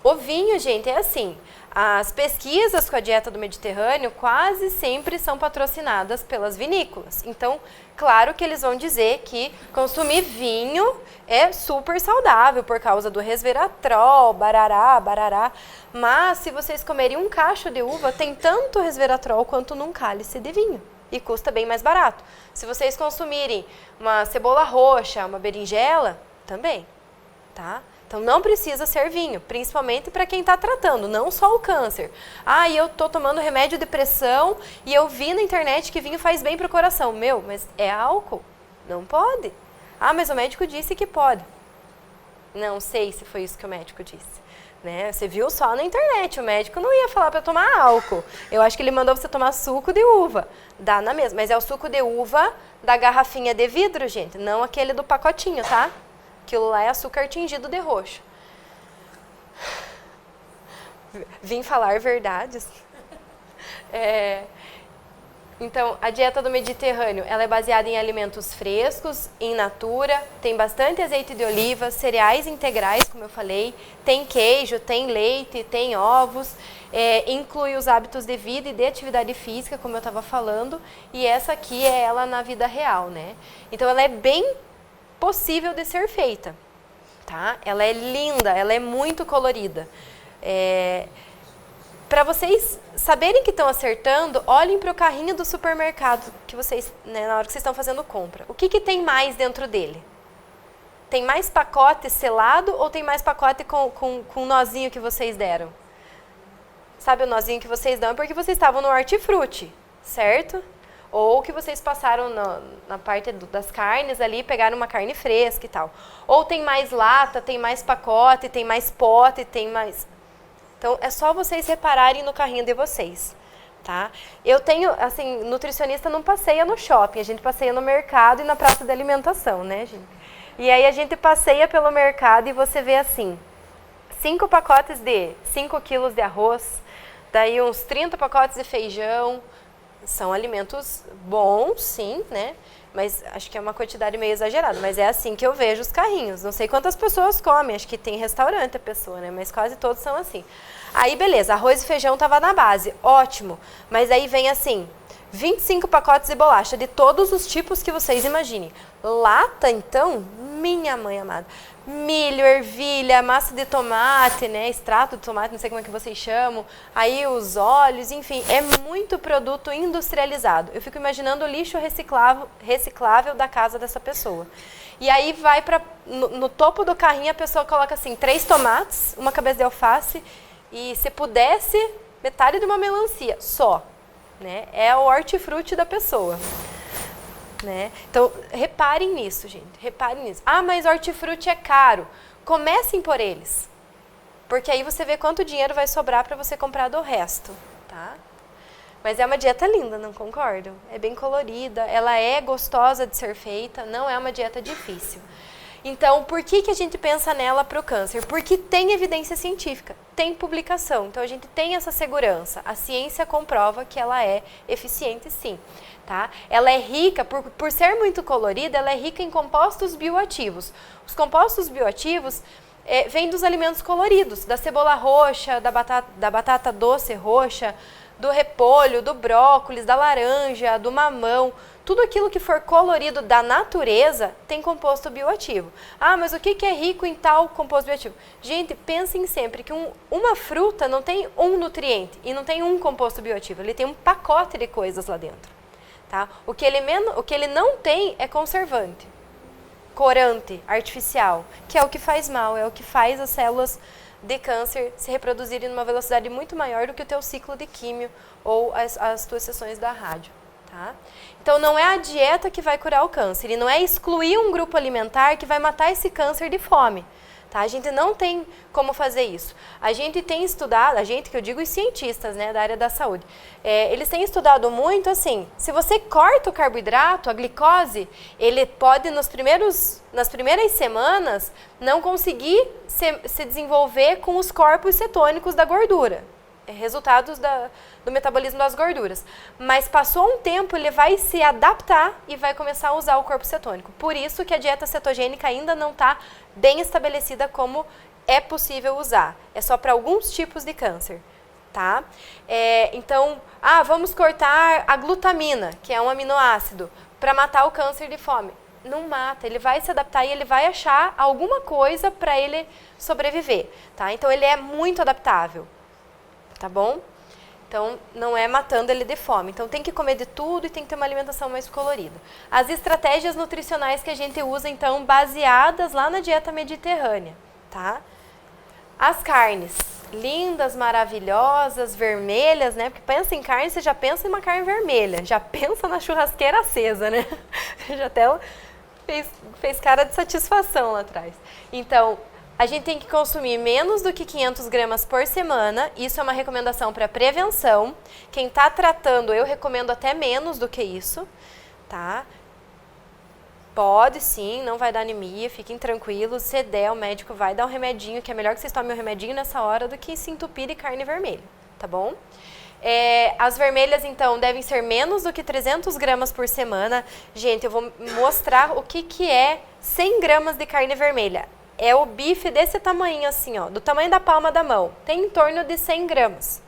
O vinho, gente, é assim, as pesquisas com a dieta do Mediterrâneo quase sempre são patrocinadas pelas vinícolas. Então, claro que eles vão dizer que consumir vinho é super saudável por causa do resveratrol, barará. Mas se vocês comerem um cacho de uva, tem tanto resveratrol quanto num cálice de vinho. E custa bem mais barato. Se vocês consumirem uma cebola roxa, uma berinjela, também, tá? Então não precisa ser vinho, principalmente para quem está tratando, não só o câncer. Ah, e eu estou tomando remédio de pressão e eu vi na internet que vinho faz bem para o coração. Meu, mas é álcool? Não pode. Ah, mas o médico disse que pode. Não sei se foi isso que o médico disse. Né? Você viu só na internet, o médico não ia falar para tomar álcool. Eu acho que ele mandou você tomar suco de uva. Dá na mesma, mas é o suco de uva da garrafinha de vidro, gente, não aquele do pacotinho, tá? Aquilo lá é açúcar tingido de roxo. Vim falar verdades. Então, a dieta do Mediterrâneo, ela é baseada em alimentos frescos, in natura, tem bastante azeite de oliva, cereais integrais, como eu falei, tem queijo, tem leite, tem ovos, inclui os hábitos de vida e de atividade física, como eu estava falando, e essa aqui é ela na vida real, né? Então, ela é bem possível de ser feita, tá? Ela é linda, ela é muito colorida. Para vocês saberem que estão acertando, olhem para o carrinho do supermercado que vocês, né, na hora que vocês estão fazendo compra. O que tem mais dentro dele? Tem mais pacote selado ou tem mais pacote com o nozinho que vocês deram? Sabe o nozinho que vocês dão? Porque vocês estavam no hortifruti, certo? Ou que vocês passaram na parte das carnes ali, pegaram uma carne fresca e tal. Ou tem mais lata, tem mais pacote, tem mais pote, tem mais... Então, é só vocês repararem no carrinho de vocês, tá? Eu tenho, assim, nutricionista não passeia no shopping, a gente passeia no mercado e na praça de alimentação, né, gente? E aí a gente passeia pelo mercado e você vê assim, 5 pacotes de 5 quilos de arroz, daí uns 30 pacotes de feijão. São alimentos bons, sim, né? Mas acho que é uma quantidade meio exagerada. Mas é assim que eu vejo os carrinhos. Não sei quantas pessoas comem, acho que tem restaurante a pessoa, né? Mas quase todos são assim. Aí, beleza, arroz e feijão tava na base, ótimo. Mas aí vem assim, 25 pacotes de bolacha, de todos os tipos que vocês imaginem. Lata, então, minha mãe amada. Milho, ervilha, massa de tomate, né? Extrato de tomate, não sei como é que vocês chamam. Aí os óleos, enfim, é muito produto industrializado. Eu fico imaginando o lixo reciclável da casa dessa pessoa. E aí vai para no topo do carrinho, a pessoa coloca assim, 3 tomates, uma cabeça de alface e, se pudesse, metade de uma melancia, só. Né? É o hortifruti da pessoa. Né? Então, reparem nisso, gente. Reparem nisso. Ah, mas hortifruti é caro. Comecem por eles. Porque aí você vê quanto dinheiro vai sobrar para você comprar do resto. Tá? Mas é uma dieta linda, não concordo? É bem colorida, ela é gostosa de ser feita, não é uma dieta difícil. Então, por que a gente pensa nela para o câncer? Porque tem evidência científica, tem publicação, então a gente tem essa segurança. A ciência comprova que ela é eficiente, sim. Tá? Ela é rica, por ser muito colorida, ela é rica em compostos bioativos. Os compostos bioativos vêm dos alimentos coloridos, da cebola roxa, da batata doce roxa, do repolho, do brócolis, da laranja, do mamão. Tudo aquilo que for colorido da natureza tem composto bioativo. Ah, mas o que é rico em tal composto bioativo? Gente, pensem sempre que uma fruta não tem um nutriente e não tem um composto bioativo. Ele tem um pacote de coisas lá dentro. Tá? O que ele não tem é conservante, corante, artificial, que é o que faz mal, é o que faz as células de câncer se reproduzirem numa velocidade muito maior do que o teu ciclo de químio ou as tuas sessões da rádio. Tá? Então, não é a dieta que vai curar o câncer, e não é excluir um grupo alimentar que vai matar esse câncer de fome. Tá? A gente não tem como fazer isso. A gente tem estudado, a gente que eu digo os cientistas, né, da área da saúde, eles têm estudado muito assim, se você corta o carboidrato, a glicose, ele pode nas primeiras semanas não conseguir se desenvolver com os corpos cetônicos da gordura. Resultados do metabolismo das gorduras. Mas passou um tempo, ele vai se adaptar e vai começar a usar o corpo cetônico. Por isso que a dieta cetogênica ainda não está bem estabelecida como é possível usar. É só para alguns tipos de câncer. Tá? Então, vamos cortar a glutamina, que é um aminoácido, para matar o câncer de fome. Não mata, ele vai se adaptar e ele vai achar alguma coisa para ele sobreviver. Tá? Então, ele é muito adaptável. Tá bom? Então, não é matando ele de fome. Então, tem que comer de tudo e tem que ter uma alimentação mais colorida. As estratégias nutricionais que a gente usa, então, baseadas lá na dieta mediterrânea, tá? As carnes, lindas, maravilhosas, vermelhas, né? Porque pensa em carne, você já pensa em uma carne vermelha. Já pensa na churrasqueira acesa, né? Já até fez cara de satisfação lá atrás. Então, a gente tem que consumir menos do que 500 gramas por semana. Isso é uma recomendação para prevenção. Quem está tratando, eu recomendo até menos do que isso. Tá? Pode sim, não vai dar anemia, fiquem tranquilos. Se der, o médico vai dar um remedinho, que é melhor que vocês tomem um remedinho nessa hora do que se entupir de carne vermelha. Tá bom? As vermelhas, então, devem ser menos do que 300 gramas por semana. Gente, eu vou mostrar o que é 100 gramas de carne vermelha. É o bife desse tamanho assim, ó, do tamanho da palma da mão. Tem em torno de 100 gramas,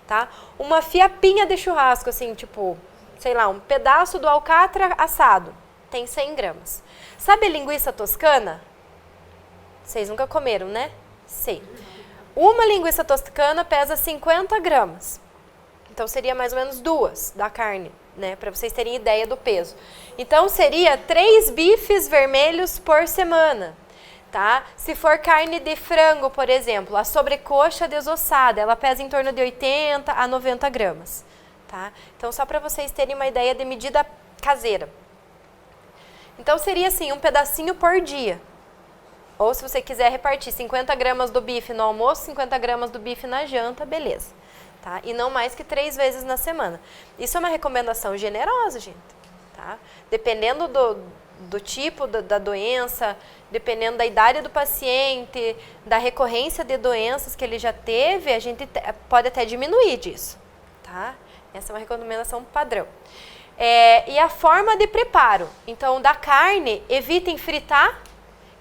tá? Uma fiapinha de churrasco, assim, tipo, sei lá, um pedaço do alcatra assado. Tem 100 gramas. Sabe a linguiça toscana? Vocês nunca comeram, né? Sei. Uma linguiça toscana pesa 50 gramas. Então, seria mais ou menos 2 da carne, né? Para vocês terem ideia do peso. Então, seria 3 bifes vermelhos por semana. Tá? Se for carne de frango, por exemplo, a sobrecoxa desossada, ela pesa em torno de 80 a 90 gramas. Tá? Então, só para vocês terem uma ideia de medida caseira. Então, seria assim, um pedacinho por dia. Ou se você quiser repartir 50 gramas do bife no almoço, 50 gramas do bife na janta, beleza. Tá? E não mais que 3 vezes na semana. Isso é uma recomendação generosa, gente. Tá? Dependendo do tipo da doença, dependendo da idade do paciente, da recorrência de doenças que ele já teve, a gente pode até diminuir disso, tá? Essa é uma recomendação padrão. E a forma de preparo. Então, da carne, evitem fritar,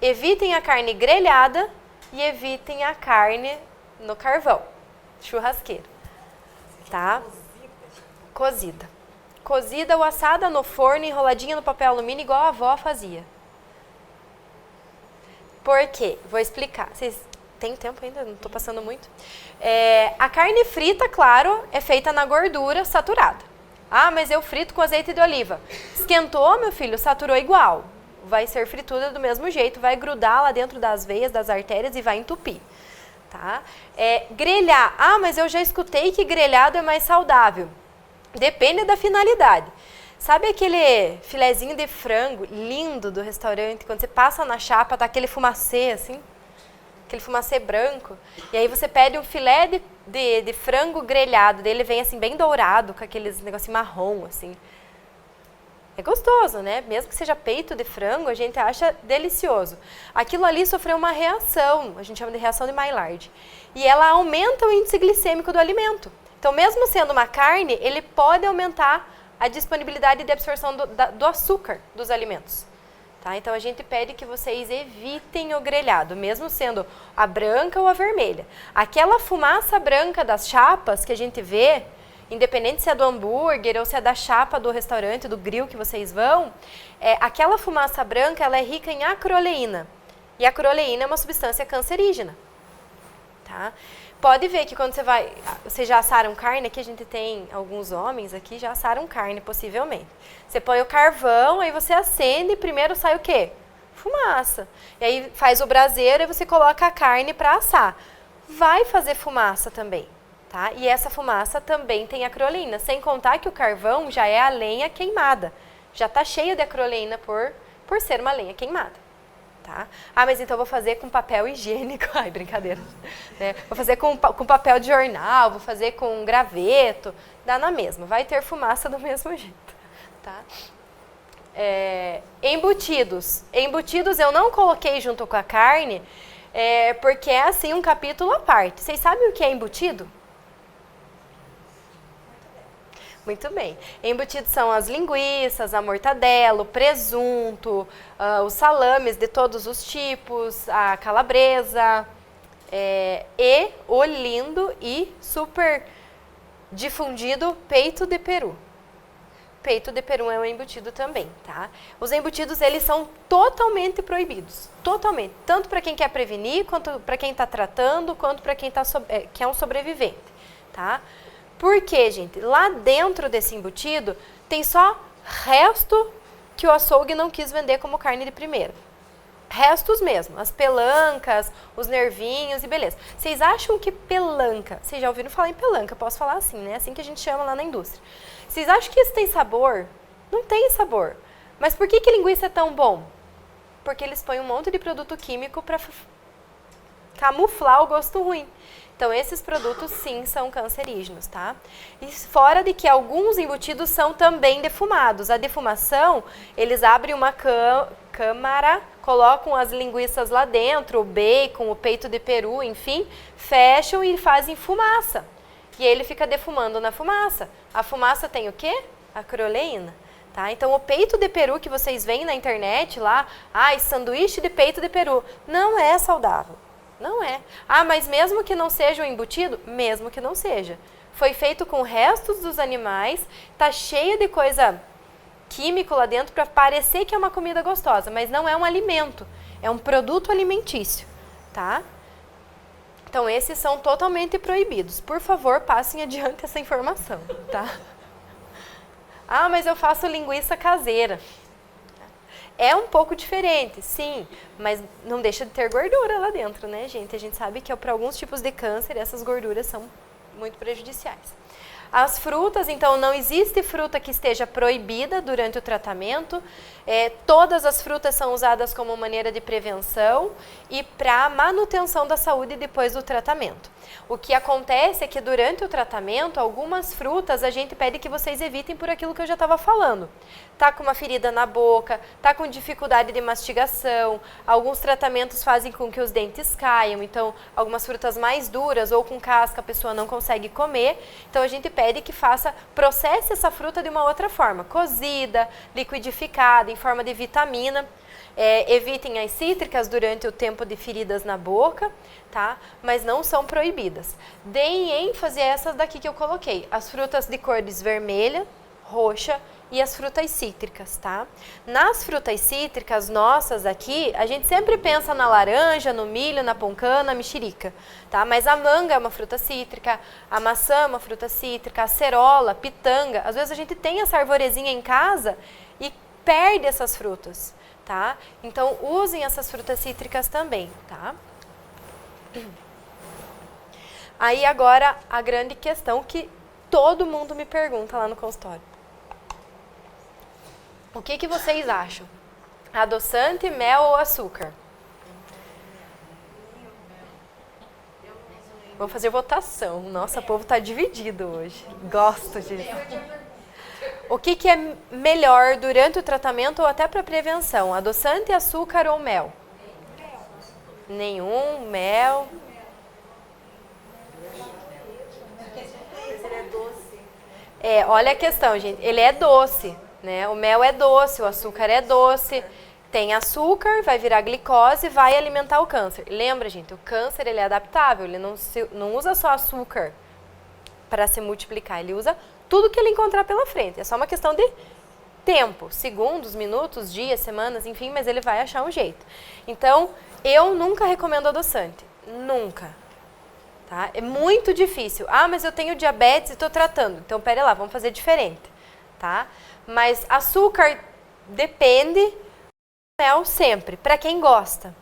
evitem a carne grelhada e evitem a carne no carvão, churrasqueiro, tá? Cozida. cozida ou assada no forno, enroladinha no papel alumínio, igual a avó fazia. Por quê? Vou explicar. Vocês têm tempo ainda? Não estou passando muito. A carne frita, claro, é feita na gordura saturada. Ah, mas eu frito com azeite de oliva. Esquentou, meu filho, saturou igual. Vai ser frituda do mesmo jeito, vai grudar lá dentro das veias, das artérias e vai entupir. Tá? Grelhar. Ah, mas eu já escutei que grelhado é mais saudável. Depende da finalidade. Sabe aquele filezinho de frango lindo do restaurante, quando você passa na chapa, tá aquele fumacê assim? Aquele fumacê branco. E aí você pede um filé de frango grelhado, dele vem assim bem dourado, com aqueles negocinho marrom assim. É gostoso, né? Mesmo que seja peito de frango, a gente acha delicioso. Aquilo ali sofreu uma reação, a gente chama de reação de Maillard. E ela aumenta o índice glicêmico do alimento. Então, mesmo sendo uma carne, ele pode aumentar a disponibilidade de absorção do açúcar dos alimentos. Tá? Então, a gente pede que vocês evitem o grelhado, mesmo sendo a branca ou a vermelha. Aquela fumaça branca das chapas que a gente vê, independente se é do hambúrguer ou se é da chapa do restaurante, do grill que vocês vão, aquela fumaça branca ela é rica em acroleína. E a acroleína é uma substância cancerígena. Tá? Pode ver que quando vocês já assaram carne, aqui a gente tem alguns homens aqui, já assaram carne, possivelmente. Você põe o carvão, aí você acende e primeiro sai o quê? Fumaça. E aí faz o braseiro e você coloca a carne para assar. Vai fazer fumaça também, tá? E essa fumaça também tem acroleína, sem contar que o carvão já é a lenha queimada. Já está cheio de acroleína por ser uma lenha queimada. Tá? Ah, mas então vou fazer com papel higiênico. Ai, brincadeira. Né? Vou fazer com papel de jornal, vou fazer com graveto. Dá na mesma, vai ter fumaça do mesmo jeito. Tá? Embutidos. Embutidos eu não coloquei junto com a carne, porque é assim um capítulo à parte. Vocês sabem o que é embutido? Muito bem. Embutidos são as linguiças, a mortadela, o presunto, os salames de todos os tipos, a calabresa, e o lindo e super difundido peito de peru. Peito de peru é um embutido também, tá? Os embutidos, eles são totalmente proibidos. Totalmente. Tanto para quem quer prevenir, quanto para quem está tratando, quanto para quem que é um sobrevivente, tá? Por quê, gente? Lá dentro desse embutido tem só resto que o açougue não quis vender como carne de primeira. Restos mesmo, as pelancas, os nervinhos e beleza. Vocês acham que pelanca, vocês já ouviram falar em pelanca, posso falar assim, né? Assim que a gente chama lá na indústria. Vocês acham que isso tem sabor? Não tem sabor. Mas por que linguiça é tão bom? Porque eles põem um monte de produto químico para camuflar o gosto ruim. Então, esses produtos, sim, são cancerígenos, tá? E fora de que alguns embutidos são também defumados. A defumação, eles abrem uma câmara, colocam as linguiças lá dentro, o bacon, o peito de peru, enfim, fecham e fazem fumaça. E ele fica defumando na fumaça. A fumaça tem o quê? Acroleína. Tá? Então, o peito de peru que vocês veem na internet lá, sanduíche de peito de peru, não é saudável. Não é. Ah, mas mesmo que não seja um embutido? Mesmo que não seja. Foi feito com restos dos animais, tá cheio de coisa químico lá dentro para parecer que é uma comida gostosa, mas não é um alimento, é um produto alimentício, tá? Então, esses são totalmente proibidos. Por favor, passem adiante essa informação, tá? Ah, mas eu faço linguiça caseira. É um pouco diferente, sim, mas não deixa de ter gordura lá dentro, né, gente? A gente sabe que para alguns tipos de câncer, essas gorduras são muito prejudiciais. As frutas, então, não existe fruta que esteja proibida durante o tratamento. Todas as frutas são usadas como maneira de prevenção e para manutenção da saúde depois do tratamento. O que acontece é que durante o tratamento, algumas frutas a gente pede que vocês evitem por aquilo que eu já estava falando. Tá com uma ferida na boca, tá com dificuldade de mastigação, alguns tratamentos fazem com que os dentes caiam, então algumas frutas mais duras ou com casca a pessoa não consegue comer, então a gente pede que processe essa fruta de uma outra forma, cozida, liquidificada, em forma de vitamina. Evitem as cítricas durante o tempo de feridas na boca, tá? Mas não são proibidas. Deem ênfase a essas daqui que eu coloquei. As frutas de cores vermelha, roxa e as frutas cítricas, tá? Nas frutas cítricas nossas aqui, a gente sempre pensa na laranja, no milho, na poncã, na mexerica, tá? Mas a manga é uma fruta cítrica, a maçã é uma fruta cítrica, a cerola, pitanga. Às vezes a gente tem essa arvorezinha em casa e perde essas frutas, tá? Então, usem essas frutas cítricas também, tá? Aí agora a grande questão que todo mundo me pergunta lá no consultório. O que vocês acham? Adoçante, mel ou açúcar? Vamos fazer votação. Nossa, o povo está dividido hoje. Gosto disso. O que é melhor durante o tratamento ou até para prevenção? Adoçante, açúcar ou mel? Nenhum, mel. Olha a questão, gente. Ele é doce. Né? O mel é doce, o açúcar é doce, tem açúcar, vai virar glicose, vai alimentar o câncer. Lembra, gente, o câncer ele é adaptável, ele não usa só açúcar para se multiplicar, ele usa tudo que ele encontrar pela frente. É só uma questão de tempo, segundos, minutos, dias, semanas, enfim, mas ele vai achar um jeito. Então, eu nunca recomendo adoçante, nunca. Tá? É muito difícil. Ah, mas eu tenho diabetes e estou tratando. Então, pera lá, vamos fazer diferente. Tá? Mas açúcar depende, mel sempre, para quem gosta,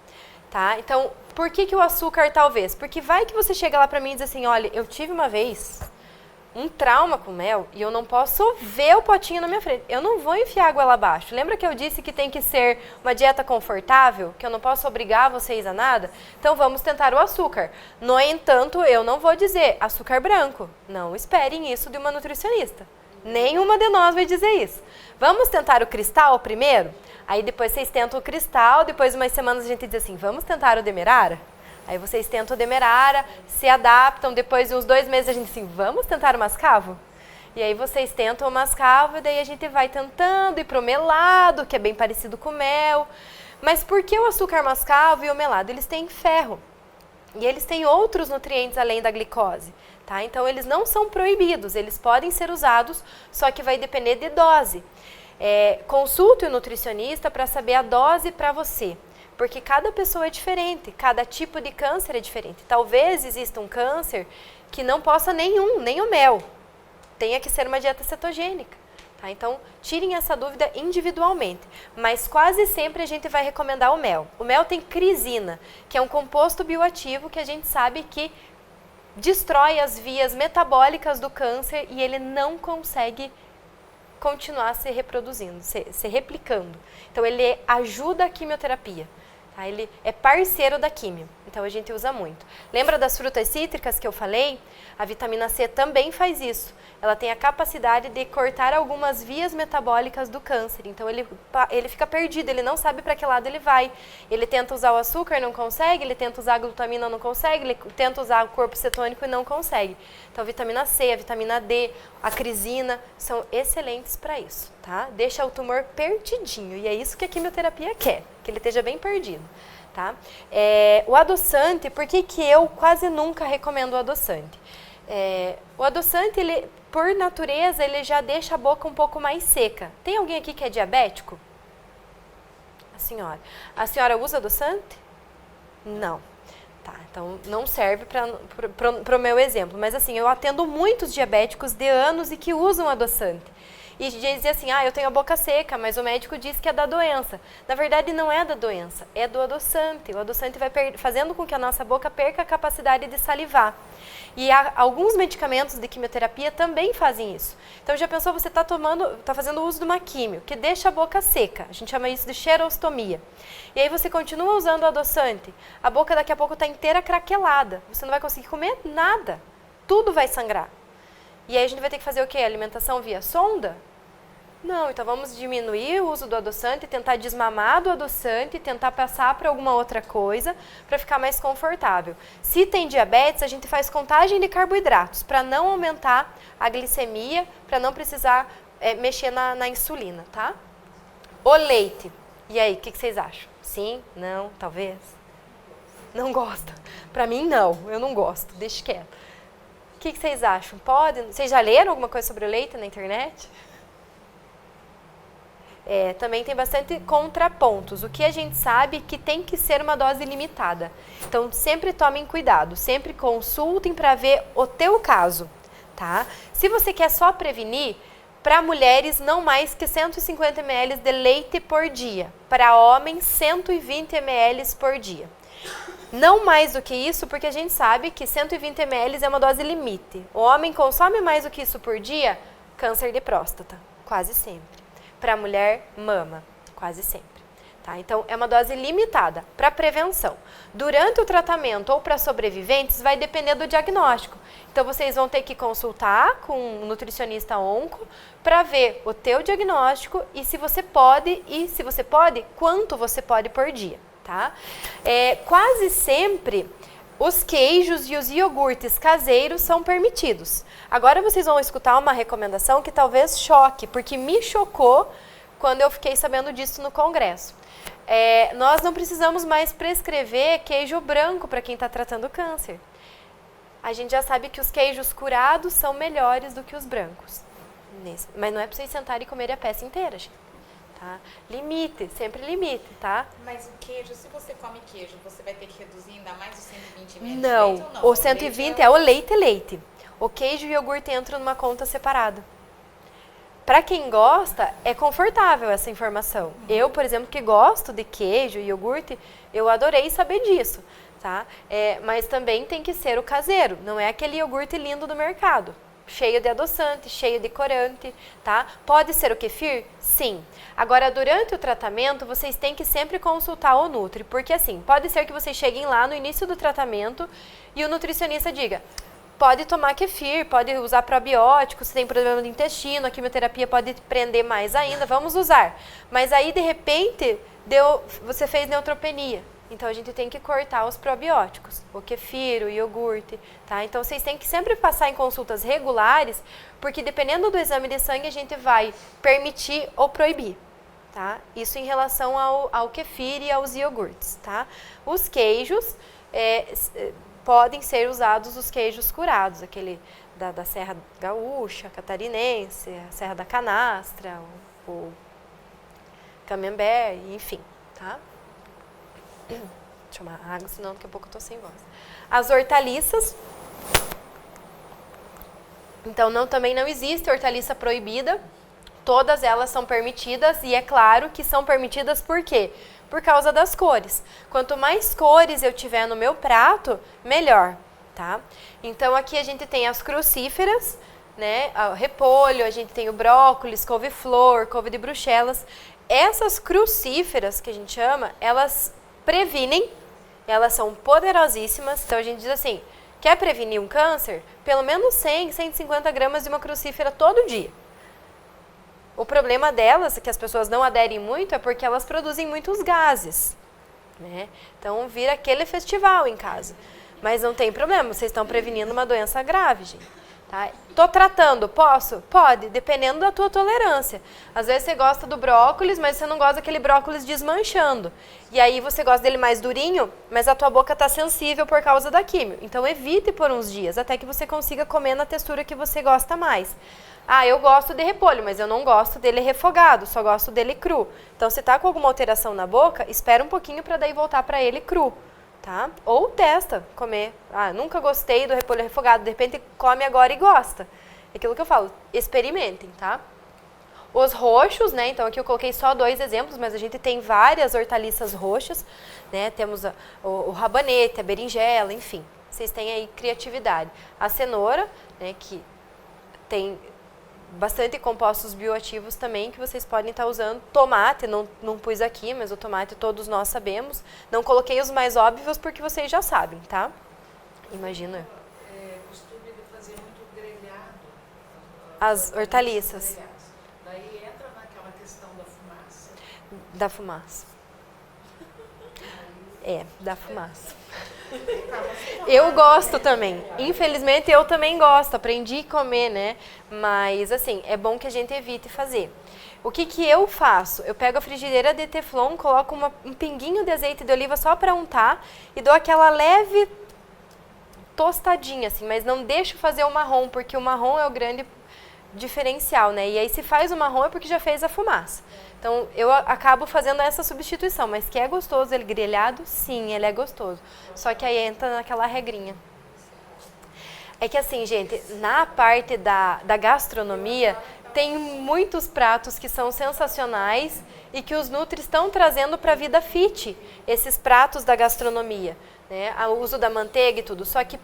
tá? Então, por que o açúcar talvez? Porque vai que você chega lá para mim e diz assim, olha, eu tive uma vez um trauma com mel e eu não posso ver o potinho na minha frente. Eu não vou enfiar água lá abaixo. Lembra que eu disse que tem que ser uma dieta confortável? Que eu não posso obrigar vocês a nada? Então, vamos tentar o açúcar. No entanto, eu não vou dizer açúcar branco. Não esperem isso de uma nutricionista. Nenhuma de nós vai dizer isso. Vamos tentar o cristal primeiro? Aí depois vocês tentam o cristal, depois de umas semanas a gente diz assim, vamos tentar o demerara? Aí vocês tentam o demerara, se adaptam, depois de uns 2 meses a gente diz assim, vamos tentar o mascavo? E aí vocês tentam o mascavo e daí a gente vai tentando ir pro melado, que é bem parecido com o mel. Mas por que o açúcar mascavo e o melado? Eles têm ferro. E eles têm outros nutrientes além da glicose. Tá? Então, eles não são proibidos, eles podem ser usados, só que vai depender de dose. Consulte o nutricionista para saber a dose para você, porque cada pessoa é diferente, cada tipo de câncer é diferente. Talvez exista um câncer que não possa nem o mel, tenha que ser uma dieta cetogênica. Tá? Então, tirem essa dúvida individualmente, mas quase sempre a gente vai recomendar o mel. O mel tem crisina, que é um composto bioativo que a gente sabe que destrói as vias metabólicas do câncer e ele não consegue continuar se reproduzindo, se replicando. Então, ele ajuda a quimioterapia. Tá? Ele é parceiro da químio, então a gente usa muito. Lembra das frutas cítricas que eu falei? A vitamina C também faz isso. Ela tem a capacidade de cortar algumas vias metabólicas do câncer. Então, ele fica perdido, ele não sabe para que lado ele vai. Ele tenta usar o açúcar, não consegue. Ele tenta usar a glutamina, não consegue. Ele tenta usar o corpo cetônico e não consegue. Então, a vitamina C, a vitamina D, a crisina são excelentes para isso, tá? Deixa o tumor perdidinho. E é isso que a quimioterapia quer, que ele esteja bem perdido. Tá? O adoçante, por que eu quase nunca recomendo o adoçante? O adoçante, ele, por natureza, ele já deixa a boca um pouco mais seca. Tem alguém aqui que é diabético? A senhora. A senhora usa adoçante? Não. Tá, então não serve para o meu exemplo. Mas assim, eu atendo muitos diabéticos de anos e que usam adoçante. E dizia assim, eu tenho a boca seca, mas o médico disse que é da doença. Na verdade, não é da doença, é do adoçante. O adoçante vai fazendo com que a nossa boca perca a capacidade de salivar. E alguns medicamentos de quimioterapia também fazem isso. Então, já pensou, você está fazendo uso de uma químio, que deixa a boca seca. A gente chama isso de xerostomia. E aí você continua usando o adoçante, a boca daqui a pouco está inteira craquelada. Você não vai conseguir comer nada. Tudo vai sangrar. E aí a gente vai ter que fazer o quê? Alimentação via sonda? Não, então vamos diminuir o uso do adoçante, tentar desmamar do adoçante, tentar passar para alguma outra coisa para ficar mais confortável. Se tem diabetes, a gente faz contagem de carboidratos para não aumentar a glicemia, para não precisar mexer na insulina, tá? O leite. E aí, o que vocês acham? Sim? Não? Talvez? Não gosta? Para mim, não. Eu não gosto. Deixa quieto. O que vocês acham? Podem? Vocês já leram alguma coisa sobre o leite na internet? também tem bastante contrapontos. O que a gente sabe que tem que ser uma dose limitada. Então, sempre tomem cuidado, sempre consultem para ver o teu caso, tá? Se você quer só prevenir, para mulheres não mais que 150 ml de leite por dia. Para homens, 120 ml por dia. Não mais do que isso, porque a gente sabe que 120 ml é uma dose limite. O homem consome mais do que isso por dia, câncer de próstata, quase sempre. Para a mulher, mama, quase sempre. Tá? Então, é uma dose limitada para prevenção. Durante o tratamento ou para sobreviventes, vai depender do diagnóstico. Então, vocês vão ter que consultar com um nutricionista onco para ver o teu diagnóstico e se você pode, quanto você pode por dia. Tá? Quase sempre os queijos e os iogurtes caseiros são permitidos. Agora vocês vão escutar uma recomendação que talvez choque, porque me chocou quando eu fiquei sabendo disso no congresso. Nós não precisamos mais prescrever queijo branco para quem está tratando câncer. A gente já sabe que os queijos curados são melhores do que os brancos. Mas não é para vocês sentarem e comerem a peça inteira, gente. Tá? Limite, sempre limite, tá? Mas o queijo, se você come queijo, você vai ter que reduzir ainda mais os 120 ml? Não, o 120 é o leite. O queijo e o iogurte entram numa conta separada. Para quem gosta, é confortável essa informação. Eu, por exemplo, que gosto de queijo e iogurte, eu adorei saber disso, tá? Mas também tem que ser o caseiro, não é aquele iogurte lindo do mercado. Cheio de adoçante, cheio de corante, tá? Pode ser o kefir? Sim. Agora, durante o tratamento, vocês têm que sempre consultar o Nutri, porque assim, pode ser que vocês cheguem lá no início do tratamento e o nutricionista diga, pode tomar kefir, pode usar probióticos, se tem problema do intestino, a quimioterapia pode prender mais ainda, vamos usar. Mas aí, de repente, você fez neutropenia. Então, a gente tem que cortar os probióticos, o kefir, o iogurte, tá? Então, vocês têm que sempre passar em consultas regulares, porque dependendo do exame de sangue, a gente vai permitir ou proibir, tá? Isso em relação ao kefir e aos iogurtes, tá? Os queijos, podem ser usados os queijos curados, aquele da Serra Gaúcha, Catarinense, a Serra da Canastra, o Camembert, enfim, tá? Deixa eu tomar água, senão daqui a pouco eu tô sem voz. As hortaliças. Então, também não existe hortaliça proibida. Todas elas são permitidas e é claro que são permitidas por quê? Por causa das cores. Quanto mais cores eu tiver no meu prato, melhor, tá? Então, aqui a gente tem as crucíferas, né? O repolho, a gente tem o brócolis, couve-flor, couve de bruxelas. Essas crucíferas, que a gente chama, elas previnem, elas são poderosíssimas. Então, a gente diz assim, quer prevenir um câncer? Pelo menos 100, 150 gramas de uma crucífera todo dia. O problema delas, que as pessoas não aderem muito, é porque elas produzem muitos gases, né? Então, vira aquele festival em casa. Mas não tem problema, vocês estão prevenindo uma doença grave, gente. Tá? Tô tratando, posso? Pode, dependendo da tua tolerância. Às vezes você gosta do brócolis, mas você não gosta daquele brócolis desmanchando. E aí você gosta dele mais durinho, mas a tua boca está sensível por causa da químio. Então evite por uns dias, até que você consiga comer na textura que você gosta mais. Ah, eu gosto de repolho, mas eu não gosto dele refogado, só gosto dele cru. Então se tá com alguma alteração na boca, espera um pouquinho para daí voltar para ele cru. Tá? Ou testa comer. Ah, nunca gostei do repolho refogado, de repente come agora e gosta. É aquilo que eu falo, experimentem, tá? Os roxos, né? Então aqui eu coloquei só 2 exemplos, mas a gente tem várias hortaliças roxas, né? Temos o rabanete, a berinjela, enfim. Vocês têm aí criatividade. A cenoura, né, que tem bastante compostos bioativos também que vocês podem estar usando. Tomate, não pus aqui, mas o tomate todos nós sabemos. Não coloquei os mais óbvios porque vocês já sabem, tá? Imagina. É costume de fazer muito grelhado. As hortaliças. Daí entra naquela questão da fumaça. Da fumaça. Da fumaça. Eu gosto também. Infelizmente, eu também gosto. Aprendi a comer, né? Mas, assim, é bom que a gente evite fazer. O que eu faço? Eu pego a frigideira de teflon, coloco um pinguinho de azeite de oliva só para untar e dou aquela leve tostadinha, assim. Mas não deixo fazer o marrom, porque o marrom é o grande diferencial, né? E aí se faz o marrom é porque já fez a fumaça. Então eu acabo fazendo essa substituição, mas que é gostoso ele grelhado? Sim, ele é gostoso. Só que aí entra naquela regrinha. É que assim, gente, na parte da gastronomia, tem muitos pratos que são sensacionais e que os nutri estão trazendo para a vida fit, esses pratos da gastronomia, né? O uso da manteiga e tudo. Só que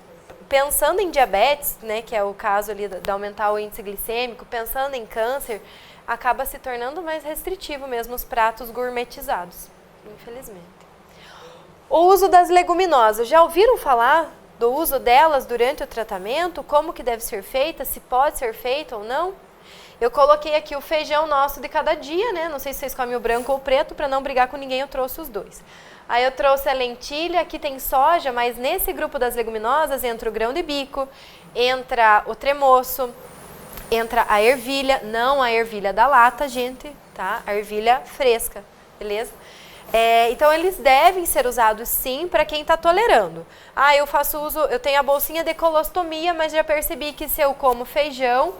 pensando em diabetes, né, que é o caso ali de aumentar o índice glicêmico, pensando em câncer, acaba se tornando mais restritivo mesmo os pratos gourmetizados, infelizmente. O uso das leguminosas, já ouviram falar do uso delas durante o tratamento? Como que deve ser feita, se pode ser feita ou não? Eu coloquei aqui o feijão nosso de cada dia, né? Não sei se vocês comem o branco ou o preto, para não brigar com ninguém eu trouxe os dois. Aí eu trouxe a lentilha, aqui tem soja, mas nesse grupo das leguminosas entra o grão de bico, entra o tremoço, entra a ervilha, não a ervilha da lata, gente, tá? A ervilha fresca, beleza? Então eles devem ser usados sim para quem está tolerando. Ah, eu faço uso, eu tenho a bolsinha de colostomia, mas já percebi que se eu como feijão,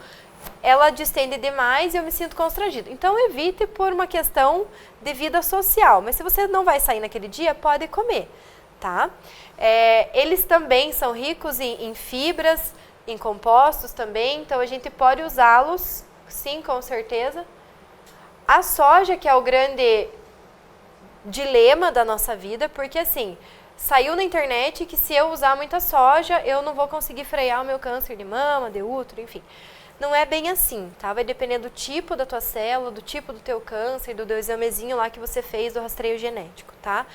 ela distende demais e eu me sinto constrangido. Então evite por uma questão de vida social, mas se você não vai sair naquele dia, pode comer, tá? Eles também são ricos em fibras, em compostos também, então a gente pode usá-los, sim, com certeza. A soja, que é o grande dilema da nossa vida, porque assim, saiu na internet que se eu usar muita soja, eu não vou conseguir frear o meu câncer de mama, de útero, enfim. Não é bem assim, tá? Vai depender do tipo da tua célula, do tipo do teu câncer, do examezinho lá que você fez, do rastreio genético, tá?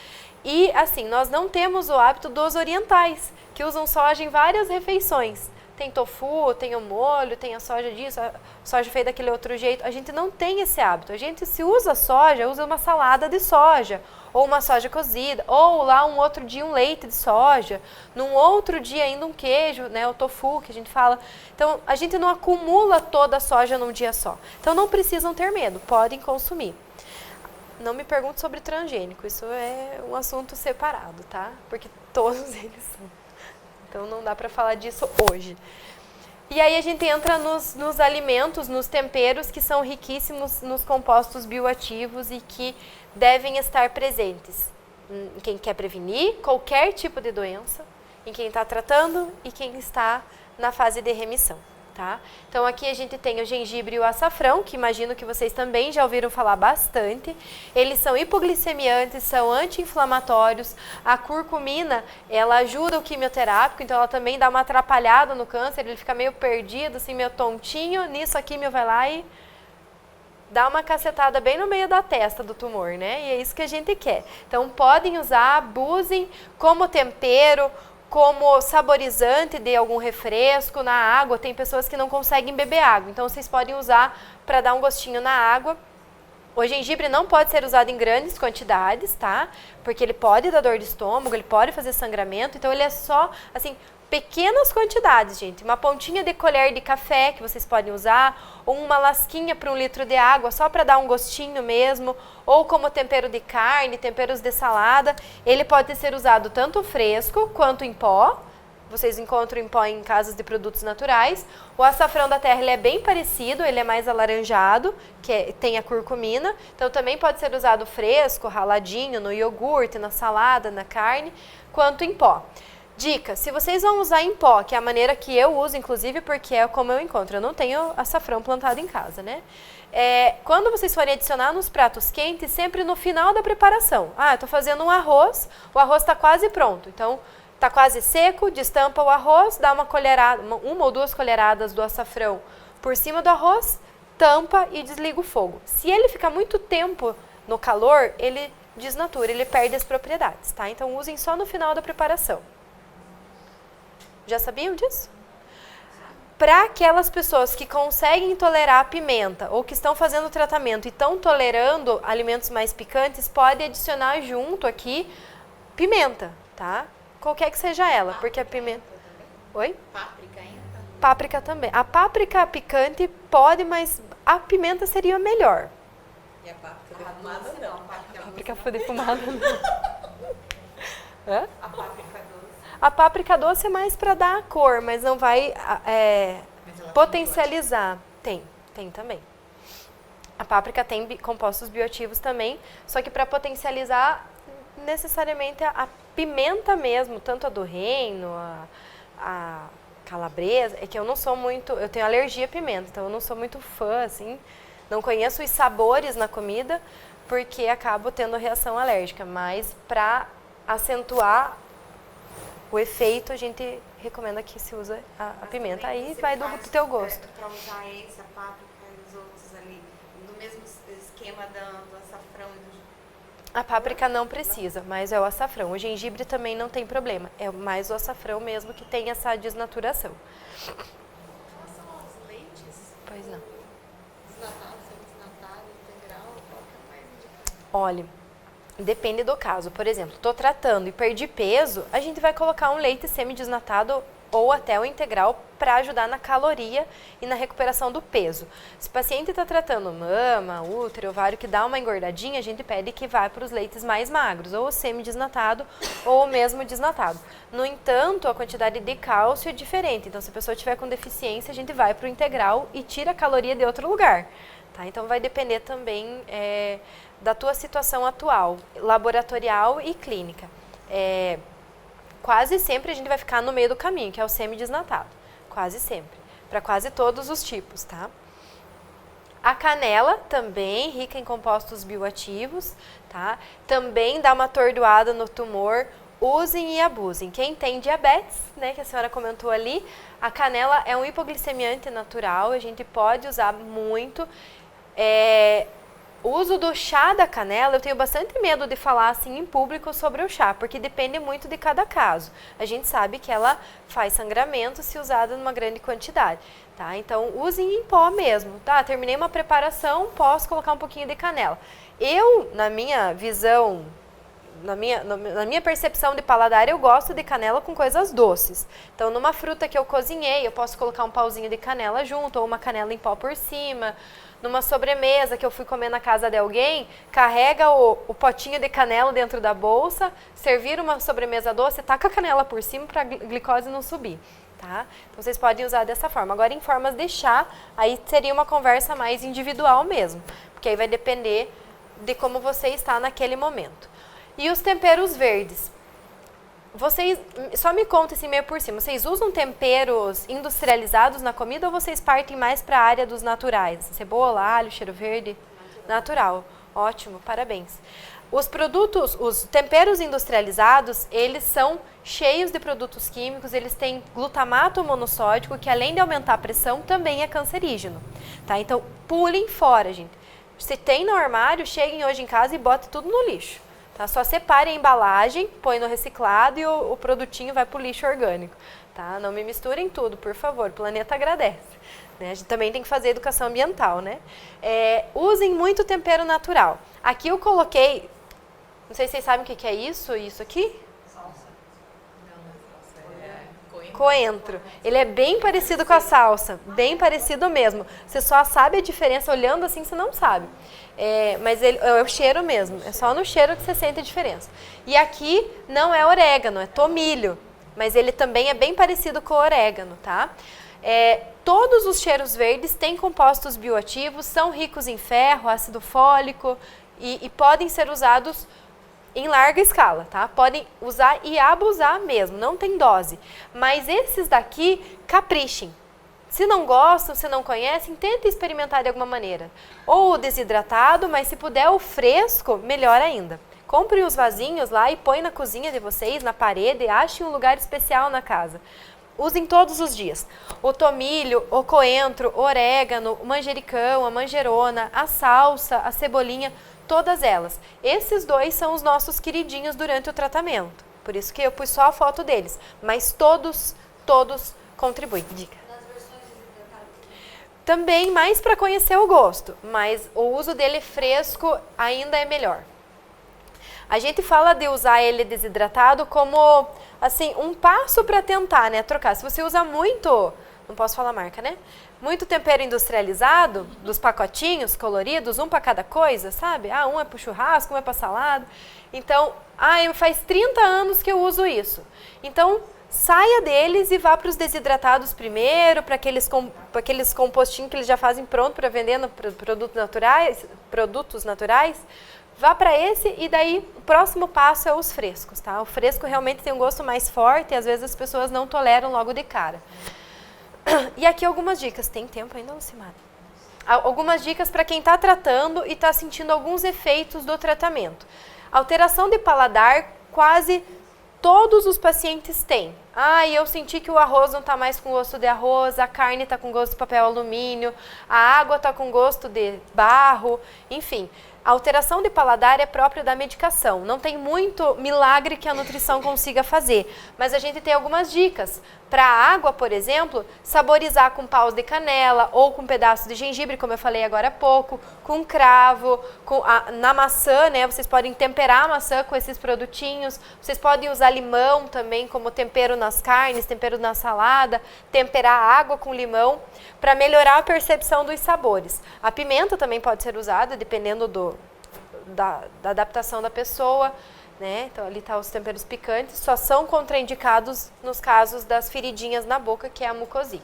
E assim, nós não temos o hábito dos orientais, que usam soja em várias refeições. Tem tofu, tem o molho, tem a soja disso, a soja feita daquele outro jeito. A gente não tem esse hábito. A gente, se usa soja, usa uma salada de soja, ou uma soja cozida, ou lá um outro dia um leite de soja, num outro dia ainda um queijo, né, o tofu que a gente fala. Então, a gente não acumula toda a soja num dia só. Então, não precisam ter medo, podem consumir. Não me pergunte sobre transgênico, isso é um assunto separado, tá? Porque todos eles são. Então não dá para falar disso hoje. E aí a gente entra nos alimentos, nos temperos que são riquíssimos nos compostos bioativos e que devem estar presentes em quem quer prevenir qualquer tipo de doença, em quem está tratando e quem está na fase de remissão. Tá? Então aqui a gente tem o gengibre e o açafrão, que imagino que vocês também já ouviram falar bastante. Eles são hipoglicemiantes, são anti-inflamatórios. A curcumina, ela ajuda o quimioterápico, então ela também dá uma atrapalhada no câncer, ele fica meio perdido, assim, meio tontinho. Nisso a quimio vai lá e dá uma cacetada bem no meio da testa do tumor, né? E é isso que a gente quer. Então podem usar, abusem como tempero, como saborizante de algum refresco na água. Tem pessoas que não conseguem beber água, então vocês podem usar para dar um gostinho na água. O gengibre não pode ser usado em grandes quantidades, tá? Porque ele pode dar dor de estômago, ele pode fazer sangramento, então ele é só, assim, pequenas quantidades, gente. Uma pontinha de colher de café que vocês podem usar, ou uma lasquinha para 1 litro de água, só para dar um gostinho mesmo, ou como tempero de carne, temperos de salada. Ele pode ser usado tanto fresco quanto em pó. Vocês encontram em pó em casas de produtos naturais. O açafrão da terra, ele é bem parecido, ele é mais alaranjado, tem a curcumina. Então também pode ser usado fresco, raladinho, no iogurte, na salada, na carne, quanto em pó. Dica, se vocês vão usar em pó, que é a maneira que eu uso, inclusive, porque é como eu encontro. Eu não tenho açafrão plantado em casa, né? Quando vocês forem adicionar nos pratos quentes, sempre no final da preparação. Ah, eu tô fazendo um arroz, o arroz está quase pronto. Então, tá quase seco, destampa o arroz, dá uma colherada, uma ou 2 colheradas do açafrão por cima do arroz, tampa e desliga o fogo. Se ele ficar muito tempo no calor, ele desnatura, ele perde as propriedades, tá? Então, usem só no final da preparação. Já sabiam disso? Para aquelas pessoas que conseguem tolerar a pimenta ou que estão fazendo o tratamento e estão tolerando alimentos mais picantes, pode adicionar junto aqui pimenta, tá? Qualquer que seja ela, porque a pimenta... Oi? Páprica ainda? Páprica também. A páprica picante pode, mas a pimenta seria melhor. E a páprica defumada não. A páprica defumada não. Hã? A páprica doce. A páprica doce é mais para dar a cor, mas não vai potencializar. Tem também. A páprica tem compostos bioativos também, só que para potencializar necessariamente a pimenta mesmo, tanto a do reino, a calabresa, é que eu não sou muito, eu tenho alergia à pimenta, então eu não sou muito fã, assim, não conheço os sabores na comida, porque acabo tendo reação alérgica, mas para acentuar o efeito, a gente recomenda que se use a pimenta, aí vai do teu gosto. Para usar esse, a páprica e os outros ali, no mesmo esquema do açafrão e do... A páprica não precisa, mas é o açafrão. O gengibre também não tem problema, é mais o açafrão mesmo que tem essa desnaturação. Em relação aos leites, Pois não. desnatado, semi-desnatado, integral, qual que é mais indicado? Olha, depende do caso. Por exemplo, estou tratando e perdi peso, a gente vai colocar um leite semi-desnatado ou até o integral para ajudar na caloria e na recuperação do peso. Se o paciente está tratando mama, útero, ovário, que dá uma engordadinha, a gente pede que vá para os leites mais magros, ou o semi-desnatado ou mesmo desnatado. No entanto, a quantidade de cálcio é diferente, então se a pessoa tiver com deficiência, a gente vai para o integral e tira a caloria de outro lugar. Tá? Então vai depender também da tua situação atual, laboratorial e clínica. Quase sempre a gente vai ficar no meio do caminho, que é o semi-desnatado. Quase sempre. Para quase todos os tipos, tá? A canela também, rica em compostos bioativos, tá? Também dá uma atordoada no tumor. Usem e abusem. Quem tem diabetes, né, que a senhora comentou ali, a canela é um hipoglicemiante natural, a gente pode usar muito. O uso do chá da canela, eu tenho bastante medo de falar assim em público sobre o chá, porque depende muito de cada caso. A gente sabe que ela faz sangramento se usada numa grande quantidade, tá? Então, usem em pó mesmo, tá? Terminei uma preparação, posso colocar um pouquinho de canela. Eu, na minha visão, na minha percepção de paladar, eu gosto de canela com coisas doces. Então, numa fruta que eu cozinhei, eu posso colocar um pauzinho de canela junto, ou uma canela em pó por cima. Numa sobremesa que eu fui comer na casa de alguém, carrega o potinho de canela dentro da bolsa, servir uma sobremesa doce, taca a canela por cima para a glicose não subir, tá? Então vocês podem usar dessa forma. Agora em formas de chá, aí seria uma conversa mais individual mesmo, porque aí vai depender de como você está naquele momento. E os temperos verdes? Vocês, só me contem assim meio por cima, vocês usam temperos industrializados na comida ou vocês partem mais para a área dos naturais? Cebola, alho, cheiro verde? Natural. Ótimo, parabéns. Os temperos industrializados, eles são cheios de produtos químicos, eles têm glutamato monossódico, que além de aumentar a pressão, também é cancerígeno. Tá? Então, pulem fora, gente. Se tem no armário, cheguem hoje em casa e botem tudo no lixo. Tá? Só separe a embalagem, põe no reciclado e o produtinho vai para o lixo orgânico. Tá? Não me misturem tudo, por favor, o planeta agradece. Né? A gente também tem que fazer educação ambiental, né? Usem muito tempero natural. Aqui eu coloquei, não sei se vocês sabem o que é isso aqui? Coentro. Ele é bem parecido com a salsa, bem parecido mesmo. Você só sabe a diferença, olhando assim você não sabe. Mas ele, é o cheiro mesmo, é só no cheiro que você sente a diferença. E aqui não é orégano, é tomilho, mas ele também é bem parecido com o orégano, tá? Todos os cheiros verdes têm compostos bioativos, são ricos em ferro, ácido fólico e podem ser usados em larga escala, tá? Podem usar e abusar mesmo, não tem dose. Mas esses daqui, caprichem. Se não gostam, se não conhecem, tentem experimentar de alguma maneira. Ou o desidratado, mas se puder o fresco, melhor ainda. Comprem os vasinhos lá e põem na cozinha de vocês, na parede, achem um lugar especial na casa. Usem todos os dias. O tomilho, o coentro, o orégano, o manjericão, a manjerona, a salsa, a cebolinha, todas elas. Esses dois são os nossos queridinhos durante o tratamento. Por isso que eu pus só a foto deles. Mas todos contribuem. Dica. Também mais para conhecer o gosto, mas o uso dele fresco ainda é melhor. A gente fala de usar ele desidratado como, assim, um passo para tentar, né, trocar. Se você usa muito, não posso falar marca, né? Muito tempero industrializado, dos pacotinhos coloridos, um para cada coisa, sabe? Um é para churrasco, um é para salada. Então, faz 30 anos que eu uso isso. Então, saia deles e vá para os desidratados primeiro, para aqueles compostinhos que eles já fazem pronto para vender no produtos naturais. Vá para esse e daí o próximo passo é os frescos, tá? O fresco realmente tem um gosto mais forte e às vezes as pessoas não toleram logo de cara. E aqui algumas dicas. Tem tempo ainda, Lucimara? Algumas dicas para quem está tratando e está sentindo alguns efeitos do tratamento. Alteração de paladar, quase todos os pacientes têm. Eu senti que o arroz não está mais com gosto de arroz, a carne está com gosto de papel alumínio, a água está com gosto de barro, enfim. A alteração de paladar é própria da medicação. Não tem muito milagre que a nutrição consiga fazer, mas a gente tem algumas dicas. Para a água, por exemplo, saborizar com paus de canela ou com pedaço de gengibre, como eu falei agora há pouco, com cravo, na maçã, né? Vocês podem temperar a maçã com esses produtinhos. Vocês podem usar limão também como tempero nas carnes, tempero na salada, temperar a água com limão para melhorar a percepção dos sabores. A pimenta também pode ser usada, dependendo da adaptação da pessoa, né? Então ali tá os temperos picantes, só são contraindicados nos casos das feridinhas na boca, que é a mucosite.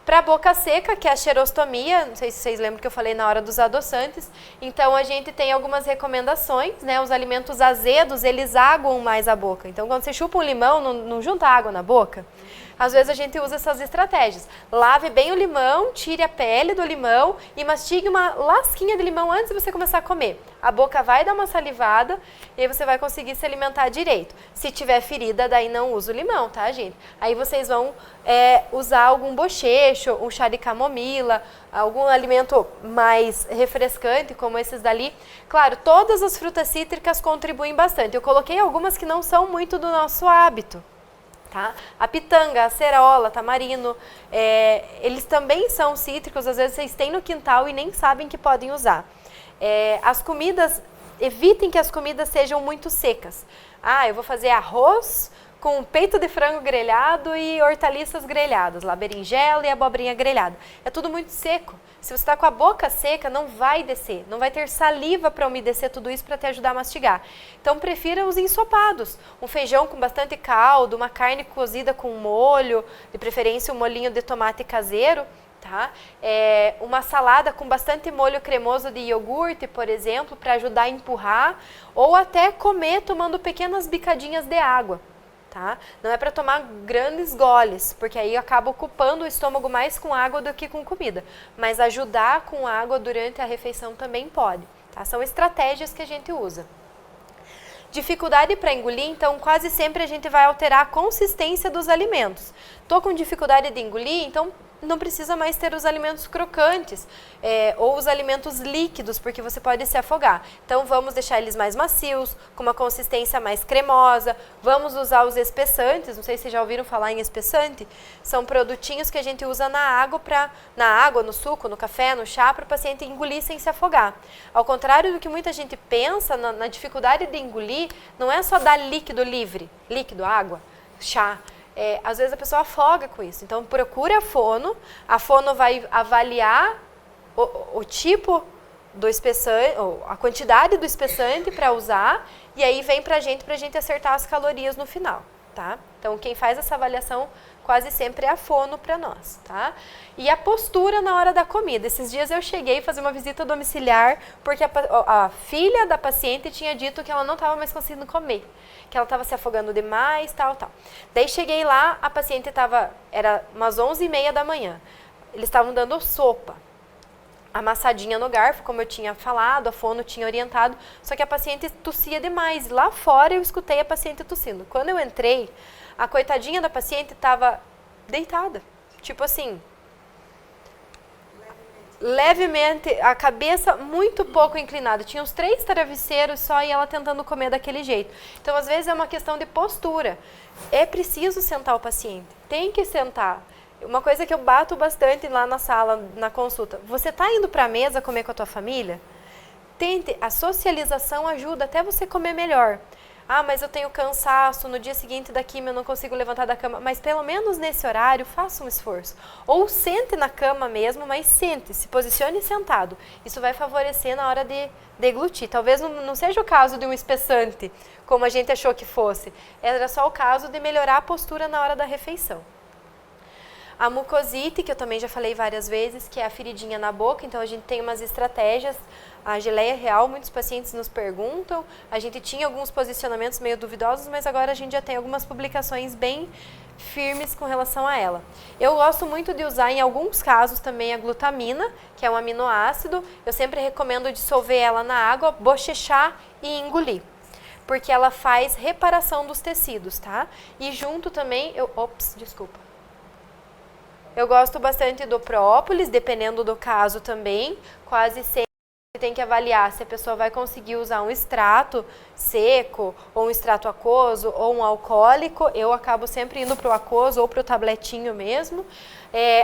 Para a boca seca, que é a xerostomia, não sei se vocês lembram que eu falei na hora dos adoçantes, então a gente tem algumas recomendações, né? Os alimentos azedos, eles aguam mais a boca. Então quando você chupa um limão, não junta água na boca. Às vezes a gente usa essas estratégias. Lave bem o limão, tire a pele do limão e mastigue uma lasquinha de limão antes de você começar a comer. A boca vai dar uma salivada e aí você vai conseguir se alimentar direito. Se tiver ferida, daí não usa o limão, tá, gente? Aí vocês vão usar algum bochecho, um chá de camomila, algum alimento mais refrescante, como esses dali. Claro, todas as frutas cítricas contribuem bastante. Eu coloquei algumas que não são muito do nosso hábito. Tá? A pitanga, a acerola, tamarino, eles também são cítricos, às vezes vocês têm no quintal e nem sabem que podem usar. As comidas, evitem que as comidas sejam muito secas. Eu vou fazer arroz com peito de frango grelhado e hortaliças grelhadas, lá berinjela e abobrinha grelhada. É tudo muito seco. Se você está com a boca seca, não vai descer, não vai ter saliva para umedecer tudo isso para te ajudar a mastigar. Então, prefira os ensopados. Um feijão com bastante caldo, uma carne cozida com molho, de preferência um molhinho de tomate caseiro, tá? Uma salada com bastante molho cremoso de iogurte, por exemplo, para ajudar a empurrar, ou até comer tomando pequenas bicadinhas de água. Tá? Não é para tomar grandes goles, porque aí acaba ocupando o estômago mais com água do que com comida. Mas ajudar com água durante a refeição também pode. Tá? São estratégias que a gente usa. Dificuldade para engolir, então quase sempre a gente vai alterar a consistência dos alimentos. Estou com dificuldade de engolir, então não precisa mais ter os alimentos crocantes ou os alimentos líquidos, porque você pode se afogar. Então vamos deixar eles mais macios, com uma consistência mais cremosa. Vamos usar os espessantes, não sei se vocês já ouviram falar em espessante. São produtinhos que a gente usa na água, no suco, no café, no chá, para o paciente engolir sem se afogar. Ao contrário do que muita gente pensa, na dificuldade de engolir, não é só dar líquido livre, líquido, água, chá. Às vezes a pessoa afoga com isso. Então procure a fono vai avaliar o tipo do espessante, ou a quantidade do espessante para usar, e aí vem pra gente acertar as calorias no final, tá? Então quem faz essa avaliação quase sempre é a fono para nós, tá? E a postura na hora da comida. Esses dias eu cheguei a fazer uma visita domiciliar porque a filha da paciente tinha dito que ela não estava mais conseguindo comer, que ela estava se afogando demais, tal. Daí cheguei lá, a paciente era umas 11h30 da manhã. Eles estavam dando sopa, amassadinha no garfo, como eu tinha falado, a fono tinha orientado, só que a paciente tossia demais. Lá fora eu escutei a paciente tossindo. Quando eu entrei, a coitadinha da paciente estava deitada, tipo assim, levemente, a cabeça muito pouco inclinada. Tinha uns 3 travesseiros só e ela tentando comer daquele jeito. Então, às vezes, é uma questão de postura. É preciso sentar o paciente, tem que sentar. Uma coisa que eu bato bastante lá na sala, na consulta, você está indo para a mesa comer com a tua família? A socialização ajuda até você comer melhor. Ah, mas eu tenho cansaço, no dia seguinte da quimio eu não consigo levantar da cama. Mas pelo menos nesse horário, faça um esforço. Ou sente na cama mesmo, mas sente, se posicione sentado. Isso vai favorecer na hora de deglutir. Talvez não seja o caso de um espessante, como a gente achou que fosse. Era só o caso de melhorar a postura na hora da refeição. A mucosite, que eu também já falei várias vezes, que é a feridinha na boca, então a gente tem umas estratégias. A geleia real, muitos pacientes nos perguntam, a gente tinha alguns posicionamentos meio duvidosos, mas agora a gente já tem algumas publicações bem firmes com relação a ela. Eu gosto muito de usar em alguns casos também a glutamina, que é um aminoácido. Eu sempre recomendo dissolver ela na água, bochechar e engolir, porque ela faz reparação dos tecidos, tá? E junto também, eu gosto bastante do própolis, dependendo do caso também, quase sempre tem que avaliar se a pessoa vai conseguir usar um extrato seco, ou um extrato aquoso, ou um alcoólico. Eu acabo sempre indo para o aquoso ou para o tabletinho mesmo.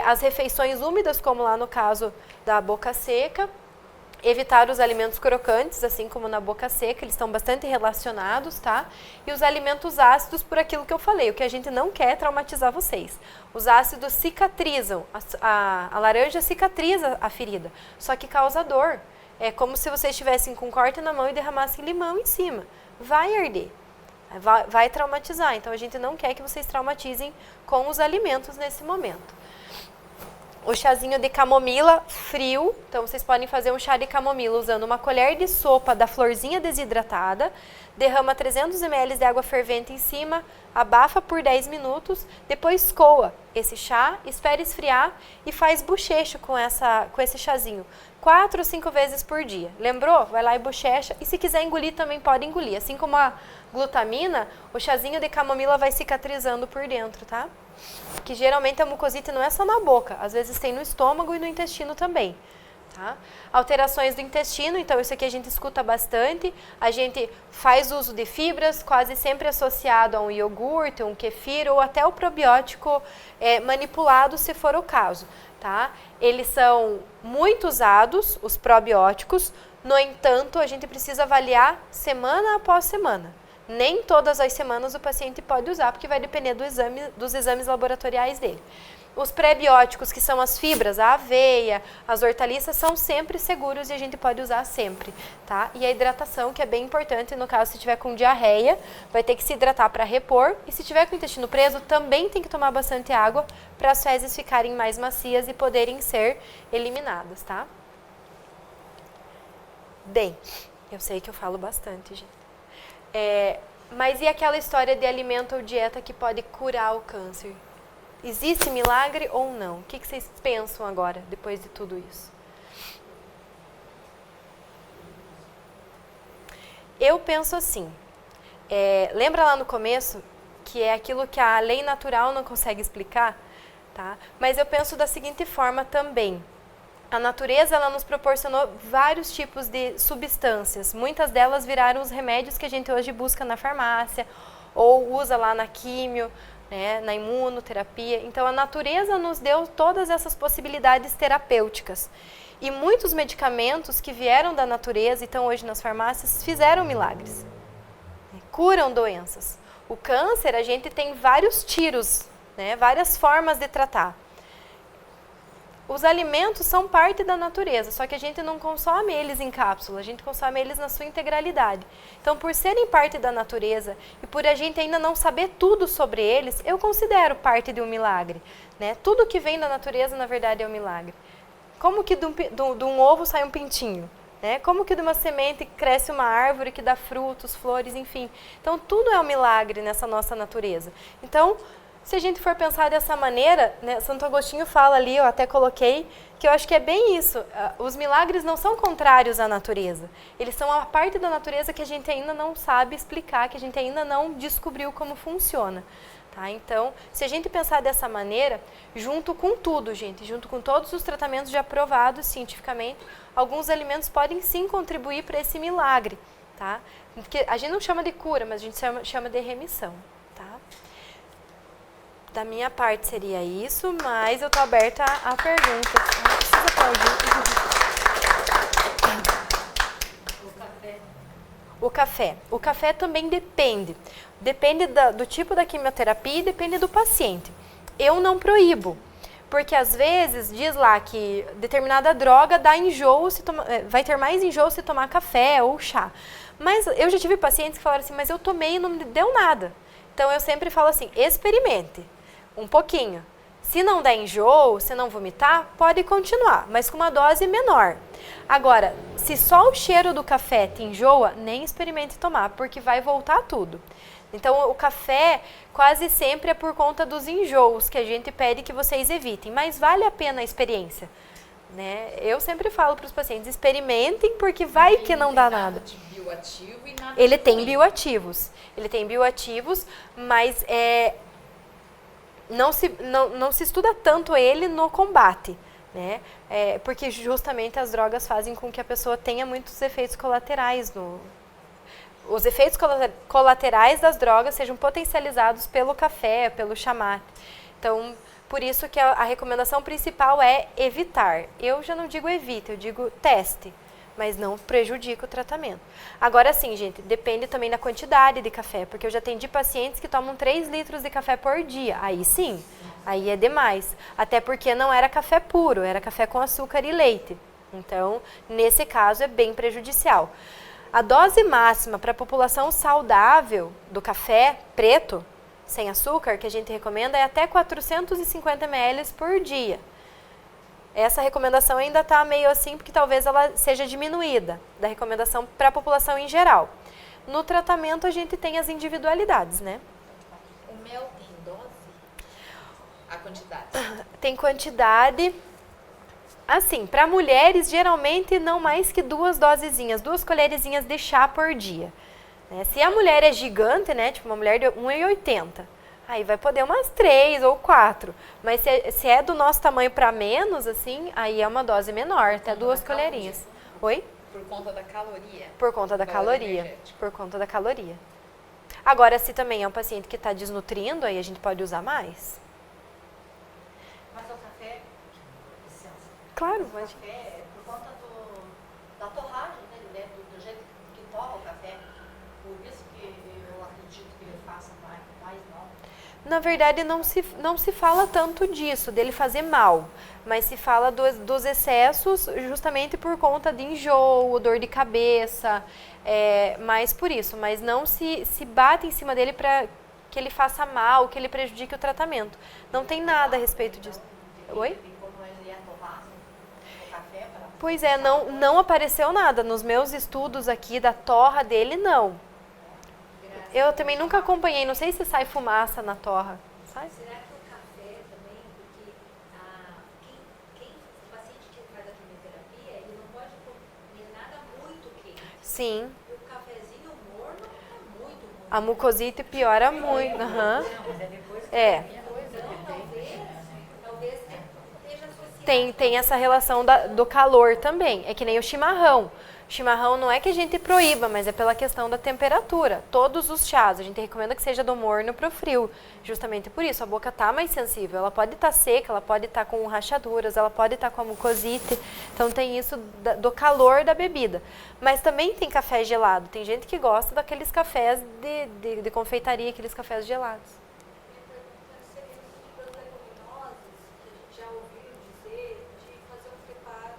As refeições úmidas, como lá no caso da boca seca. Evitar os alimentos crocantes, assim como na boca seca, eles estão bastante relacionados, tá? E os alimentos ácidos, por aquilo que eu falei, o que a gente não quer é traumatizar vocês. Os ácidos cicatrizam, a laranja cicatriza a ferida, só que causa dor. É como se vocês estivessem com um corte na mão e derramassem limão em cima. Vai arder, vai traumatizar. Então a gente não quer que vocês traumatizem com os alimentos nesse momento. O chazinho de camomila frio, então vocês podem fazer um chá de camomila usando uma colher de sopa da florzinha desidratada, derrama 300 ml de água fervente em cima, abafa por 10 minutos, depois coa esse chá, espere esfriar e faz bochecho com esse chazinho. 4 ou 5 vezes por dia. Lembrou? Vai lá e bochecha. E se quiser engolir, também pode engolir. Assim como a glutamina, o chazinho de camomila vai cicatrizando por dentro, tá? Que geralmente a mucosite não é só na boca, às vezes tem no estômago e no intestino também. Tá? Alterações do intestino, então isso aqui a gente escuta bastante. A gente faz uso de fibras, quase sempre associado a um iogurte, um kefir ou até o probiótico manipulado, se for o caso. Tá? Eles são muito usados, os probióticos, no entanto, a gente precisa avaliar semana após semana. Nem todas as semanas o paciente pode usar, porque vai depender dos exames laboratoriais dele. Os prebióticos, que são as fibras, a aveia, as hortaliças, são sempre seguros e a gente pode usar sempre, tá? E a hidratação, que é bem importante, no caso, se tiver com diarreia, vai ter que se hidratar para repor. E se tiver com o intestino preso, também tem que tomar bastante água para as fezes ficarem mais macias e poderem ser eliminadas, tá? Bem, eu sei que eu falo bastante, gente. Mas e aquela história de alimento ou dieta que pode curar o câncer? Existe milagre ou não? O que vocês pensam agora, depois de tudo isso? Eu penso assim, lembra lá no começo que é aquilo que a lei natural não consegue explicar? Tá? Mas eu penso da seguinte forma também. A natureza, ela nos proporcionou vários tipos de substâncias. Muitas delas viraram os remédios que a gente hoje busca na farmácia ou usa lá na químio, né, na imunoterapia. Então, a natureza nos deu todas essas possibilidades terapêuticas. E muitos medicamentos que vieram da natureza e estão hoje nas farmácias fizeram milagres, né, curam doenças. O câncer, a gente tem vários tiros, né, várias formas de tratar. Os alimentos são parte da natureza, só que a gente não consome eles em cápsula, a gente consome eles na sua integralidade. Então, por serem parte da natureza e por a gente ainda não saber tudo sobre eles, eu considero parte de um milagre, né? Tudo que vem da natureza, na verdade, é um milagre. Como que de um ovo sai um pintinho? Né? Como que de uma semente cresce uma árvore que dá frutos, flores, enfim. Então, tudo é um milagre nessa nossa natureza. Então, se a gente for pensar dessa maneira, né, Santo Agostinho fala ali, eu até coloquei, que eu acho que é bem isso. Os milagres não são contrários à natureza. Eles são a parte da natureza que a gente ainda não sabe explicar, que a gente ainda não descobriu como funciona. Tá? Então, se a gente pensar dessa maneira, junto com tudo, gente, junto com todos os tratamentos já aprovados cientificamente, alguns alimentos podem sim contribuir para esse milagre. Tá? Porque a gente não chama de cura, mas a gente chama de remissão. Tá? Da minha parte seria isso, mas eu estou aberta a perguntas. Não precisa aplaudir. O café. O café também depende. Depende do tipo da quimioterapia e depende do paciente. Eu não proíbo, porque às vezes diz lá que determinada droga dá enjoo, vai ter mais enjoo se tomar café ou chá. Mas eu já tive pacientes que falaram assim, mas eu tomei e não me deu nada. Então eu sempre falo assim, experimente um pouquinho. Se não der enjoo, se não vomitar, pode continuar, mas com uma dose menor. Agora, se só o cheiro do café te enjoa, nem experimente tomar, porque vai voltar tudo. Então, o café quase sempre é por conta dos enjoos que a gente pede que vocês evitem, mas vale a pena a experiência, né? Eu sempre falo para os pacientes, experimentem, porque vai que não dá nada. De bioativo e nada Ele de tem ruim. bioativos, mas não se estuda tanto ele no combate, né? Porque justamente as drogas fazem com que a pessoa tenha muitos efeitos colaterais. Os efeitos colaterais das drogas sejam potencializados pelo café, pelo chamate. Então, por isso que a recomendação principal é evitar. Eu já não digo evite, eu digo teste, mas não prejudica o tratamento. Agora sim, gente, depende também da quantidade de café, porque eu já atendi pacientes que tomam 3 litros de café por dia. Aí sim, aí é demais. Até porque não era café puro, era café com açúcar e leite. Então, nesse caso, é bem prejudicial. A dose máxima para a população saudável do café preto, sem açúcar, que a gente recomenda, é até 450 ml por dia. Essa recomendação ainda está meio assim, porque talvez ela seja diminuída da recomendação para a população em geral. No tratamento, a gente tem as individualidades, né? O mel tem dose? A quantidade? Tem quantidade. Assim, para mulheres, geralmente não mais que 2 dosezinhas, 2 colherzinhas de chá por dia. Se a mulher é gigante, né, tipo uma mulher de 1,80, aí vai poder umas 3 ou 4. Mas se é do nosso tamanho para menos, assim, aí é uma dose menor, até 2 colherinhas. Oi? Por conta da caloria? Por conta da Valor caloria. energético. Por conta da caloria. Agora, se também é um paciente que está desnutrindo, aí a gente pode usar mais. Mas o café, licença, Claro, o mas... café é por conta da torragem, né, do jeito que torra o café. Por isso que eu acredito que ele faça mais mal. Na verdade, não se fala tanto disso, dele fazer mal, mas se fala dos excessos justamente por conta de enjoo, dor de cabeça, mais por isso, mas não se bate em cima dele para que ele faça mal, que ele prejudique o tratamento. Não tem nada a respeito disso. Oi? E como ele ia torrar o café para... Pois é, não apareceu nada. Nos meus estudos aqui da torra dele, não. Eu também nunca acompanhei, não sei se sai fumaça na torra. Sai? Será que o café também, porque o paciente que faz a quimioterapia, ele não pode comer nada muito quente. Sim. E o cafezinho morno é muito ruim. A mucosite piora muito. Aham. Talvez esteja associado. Tem essa relação do calor também. É que nem o chimarrão. O chimarrão não é que a gente proíba, mas é pela questão da temperatura. Todos os chás, a gente recomenda que seja do morno para o frio. Justamente por isso, a boca está mais sensível. Ela pode estar seca, ela pode estar com rachaduras, ela pode estar com a mucosite. Então tem isso do calor da bebida. Mas também tem café gelado. Tem gente que gosta daqueles cafés de confeitaria, aqueles cafés gelados. Seria das leguminosas, que a gente já ouviu dizer, de fazer um preparo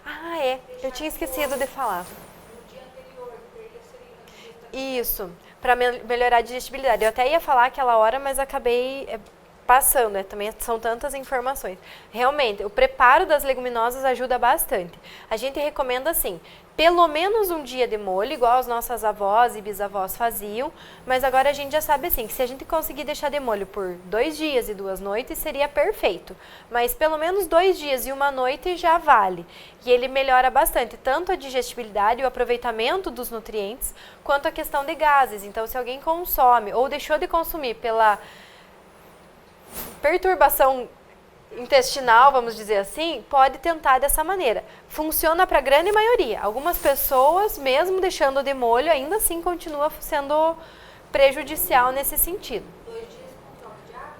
Ah, é. Eu tinha esquecido de falar. no dia anterior, daí seria Isso, para melhorar a digestibilidade. Eu até ia falar aquela hora, mas acabei passando, também são tantas informações. Realmente, o preparo das leguminosas ajuda bastante. A gente recomenda assim, pelo menos um dia de molho, igual as nossas avós e bisavós faziam, mas agora a gente já sabe assim, que se a gente conseguir deixar de molho por 2 dias e 2 noites, seria perfeito. Mas pelo menos 2 dias e 1 noite já vale. E ele melhora bastante, tanto a digestibilidade e o aproveitamento dos nutrientes, quanto a questão de gases. Então, se alguém consome ou deixou de consumir pela perturbação intestinal, vamos dizer assim, pode tentar dessa maneira. Funciona para a grande maioria. Algumas pessoas, mesmo deixando de molho, ainda assim continua sendo prejudicial nesse sentido. 2 dias com troca de água?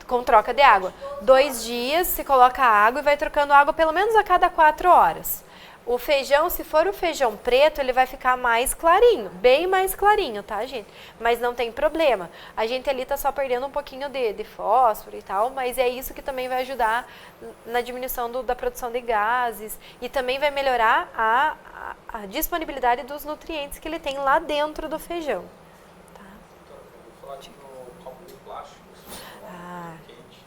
Com troca de água. 2 dias se coloca água e vai trocando água pelo menos a cada 4 horas. O feijão, se for o feijão preto, ele vai ficar mais clarinho, bem mais clarinho, tá, gente? Mas não tem problema. A gente ali tá só perdendo um pouquinho de fósforo e tal, mas é isso que também vai ajudar na diminuição da produção de gases e também vai melhorar a disponibilidade dos nutrientes que ele tem lá dentro do feijão. Tá? Eu vou falar aqui no copo de plástico, quente.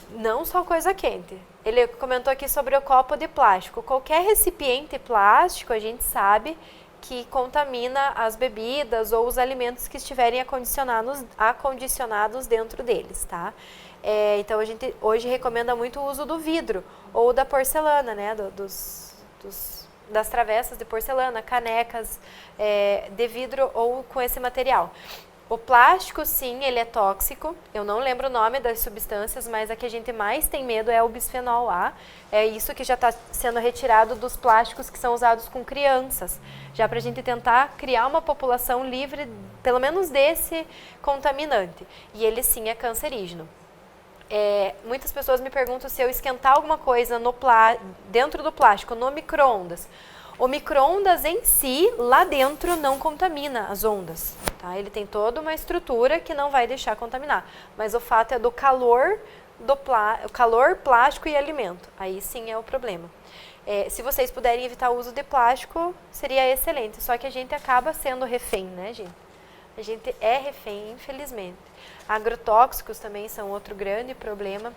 Não só coisa quente. Ele comentou aqui sobre o copo de plástico. Qualquer recipiente plástico, a gente sabe que contamina as bebidas ou os alimentos que estiverem acondicionados dentro deles, tá? Então, a gente hoje recomenda muito o uso do vidro ou da porcelana, né? Das travessas de porcelana, canecas de vidro ou com esse material. O plástico, sim, ele é tóxico. Eu não lembro o nome das substâncias, mas a que a gente mais tem medo é o bisfenol A. É isso que já está sendo retirado dos plásticos que são usados com crianças. Já para a gente tentar criar uma população livre, pelo menos desse contaminante. E ele, sim, é cancerígeno. Muitas pessoas me perguntam se eu esquentar alguma coisa dentro do plástico, no micro-ondas. O micro-ondas em si, lá dentro, não contamina as ondas. Tá? Ele tem toda uma estrutura que não vai deixar contaminar. Mas o fato é do calor, calor, plástico e alimento. Aí sim é o problema. Se vocês puderem evitar o uso de plástico, seria excelente. Só que a gente acaba sendo refém, né, gente? A gente é refém, infelizmente. Agrotóxicos também são outro grande problema.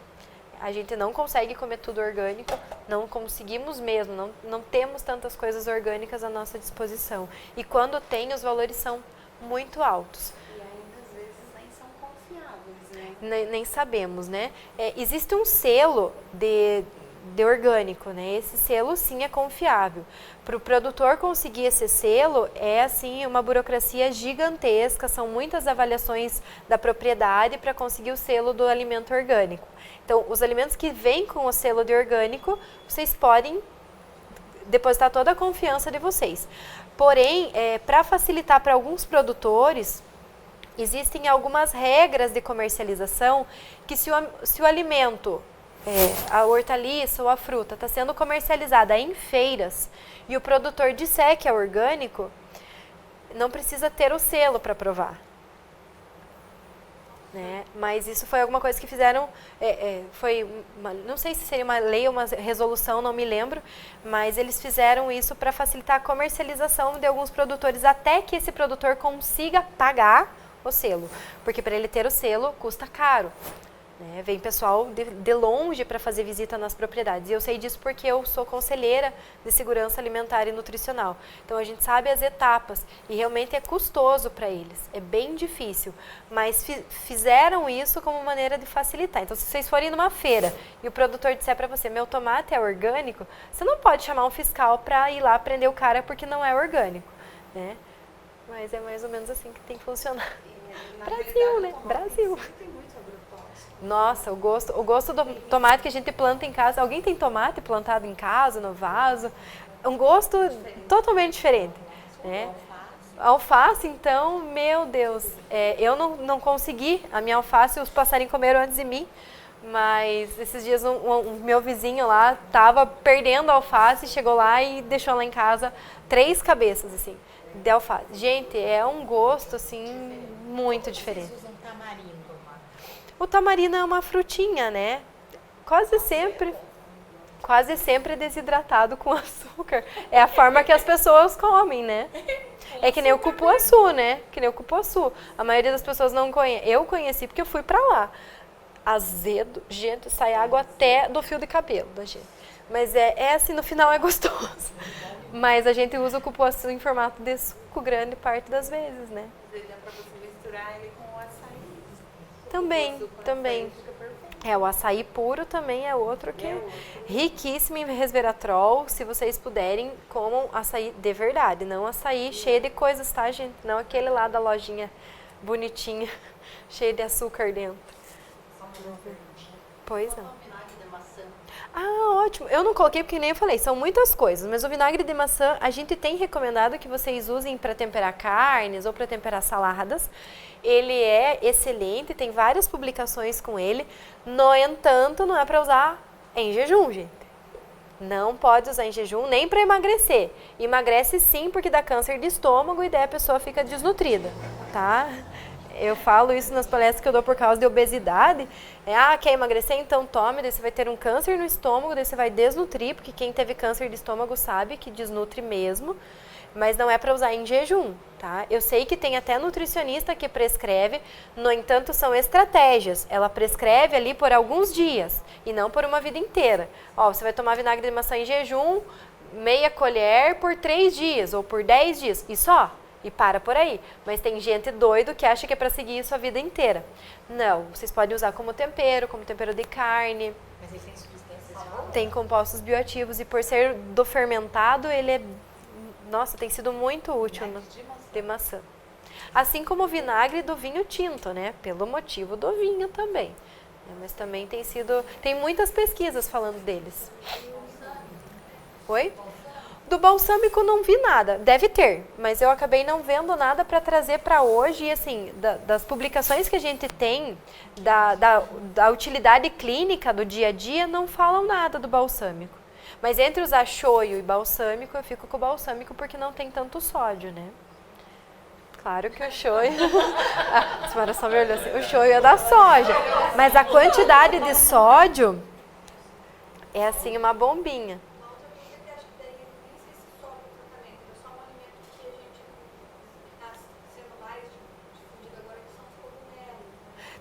A gente não consegue comer tudo orgânico, não conseguimos mesmo, não temos tantas coisas orgânicas à nossa disposição. E quando tem, os valores são muito altos. E ainda às vezes nem são confiáveis, né? Nem sabemos, né? Existe um selo de orgânico, né? Esse selo sim é confiável. Para o produtor conseguir esse selo é assim uma burocracia gigantesca, são muitas avaliações da propriedade para conseguir o selo do alimento orgânico. Então, os alimentos que vêm com o selo de orgânico, vocês podem depositar toda a confiança de vocês. Porém, para facilitar para alguns produtores, existem algumas regras de comercialização que se o alimento, a hortaliça ou a fruta está sendo comercializada em feiras e o produtor disser que é orgânico, não precisa ter o selo para provar. Né? Mas isso foi alguma coisa que fizeram, não sei se seria uma lei ou uma resolução, não me lembro, mas eles fizeram isso para facilitar a comercialização de alguns produtores até que esse produtor consiga pagar o selo, porque para ele ter o selo custa caro. Né? Vem pessoal de longe para fazer visita nas propriedades. E eu sei disso porque eu sou conselheira de segurança alimentar e nutricional. Então a gente sabe as etapas e realmente é custoso para eles. É bem difícil. Mas fizeram isso como maneira de facilitar. Então se vocês forem numa feira e o produtor disser para você, meu tomate é orgânico, você não pode chamar um fiscal para ir lá prender o cara porque não é orgânico. Né? Mas é mais ou menos assim que tem que funcionar. Brasil, né? Brasil. Nossa, o gosto do tomate que a gente planta em casa. Alguém tem tomate plantado em casa, no vaso? Um gosto totalmente diferente. Né? Alface, então, meu Deus. Eu não consegui. A minha alface, os passarinhos comeram antes de mim. Mas esses dias o meu vizinho lá estava perdendo a alface, chegou lá e deixou lá em casa 3 cabeças, assim, de alface. Gente, é um gosto, assim, muito diferente. Vocês usam tamarindo? O tamarindo é uma frutinha, né? Quase sempre desidratado com açúcar. É a forma que as pessoas comem, né? É que nem o cupuaçu, né? Que nem o cupuaçu. A maioria das pessoas não conhece. Eu conheci porque eu fui pra lá. Azedo, gente, sai água até do fio de cabelo da gente. Mas assim, no final é gostoso. Mas a gente usa o cupuaçu em formato de suco grande parte das vezes, né? Dá pra você misturar ele com o açaí. Também. O açaí puro também é outro que é riquíssimo em resveratrol. Se vocês puderem, comam açaí de verdade. Não açaí cheio de coisas, tá, gente? Não aquele lá da lojinha bonitinha, cheio de açúcar dentro. Pois não. Vinagre de maçã. Ah, ótimo. Eu não coloquei porque nem eu falei, são muitas coisas, mas o vinagre de maçã a gente tem recomendado que vocês usem para temperar carnes ou para temperar saladas. Ele é excelente, tem várias publicações com ele. No entanto, não é para usar em jejum, gente. Não pode usar em jejum nem para emagrecer. Emagrece sim, porque dá câncer de estômago e daí a pessoa fica desnutrida, tá? Eu falo isso nas palestras que eu dou por causa de obesidade. Quer emagrecer? Então tome, daí você vai ter um câncer no estômago, daí você vai desnutrir, porque quem teve câncer de estômago sabe que desnutre mesmo, mas não é para usar em jejum, tá? Eu sei que tem até nutricionista que prescreve, no entanto são estratégias. Ela prescreve ali por alguns dias e não por uma vida inteira. Ó, você vai tomar vinagre de maçã em jejum, meia colher por 3 dias ou por 10 dias e só. E para por aí. Mas tem gente doido que acha que é para seguir isso a vida inteira. Não, vocês podem usar como tempero de carne. Mas ele tem substâncias de Tem compostos bioativos e por ser do fermentado, ele é... Nossa, tem sido muito útil de maçã. Assim como o vinagre do vinho tinto, né? Pelo motivo do vinho também. Mas também tem sido... Tem muitas pesquisas falando deles. Oi? Do balsâmico não vi nada, deve ter, mas eu acabei não vendo nada para trazer para hoje. E assim, das publicações que a gente tem, da utilidade clínica do dia a dia, não falam nada do balsâmico. Mas entre usar shoyu e balsâmico, eu fico com o balsâmico porque não tem tanto sódio, né? Claro que o shoyu... A senhora só me olhou assim, o shoyu é da soja, mas a quantidade de sódio é assim uma bombinha.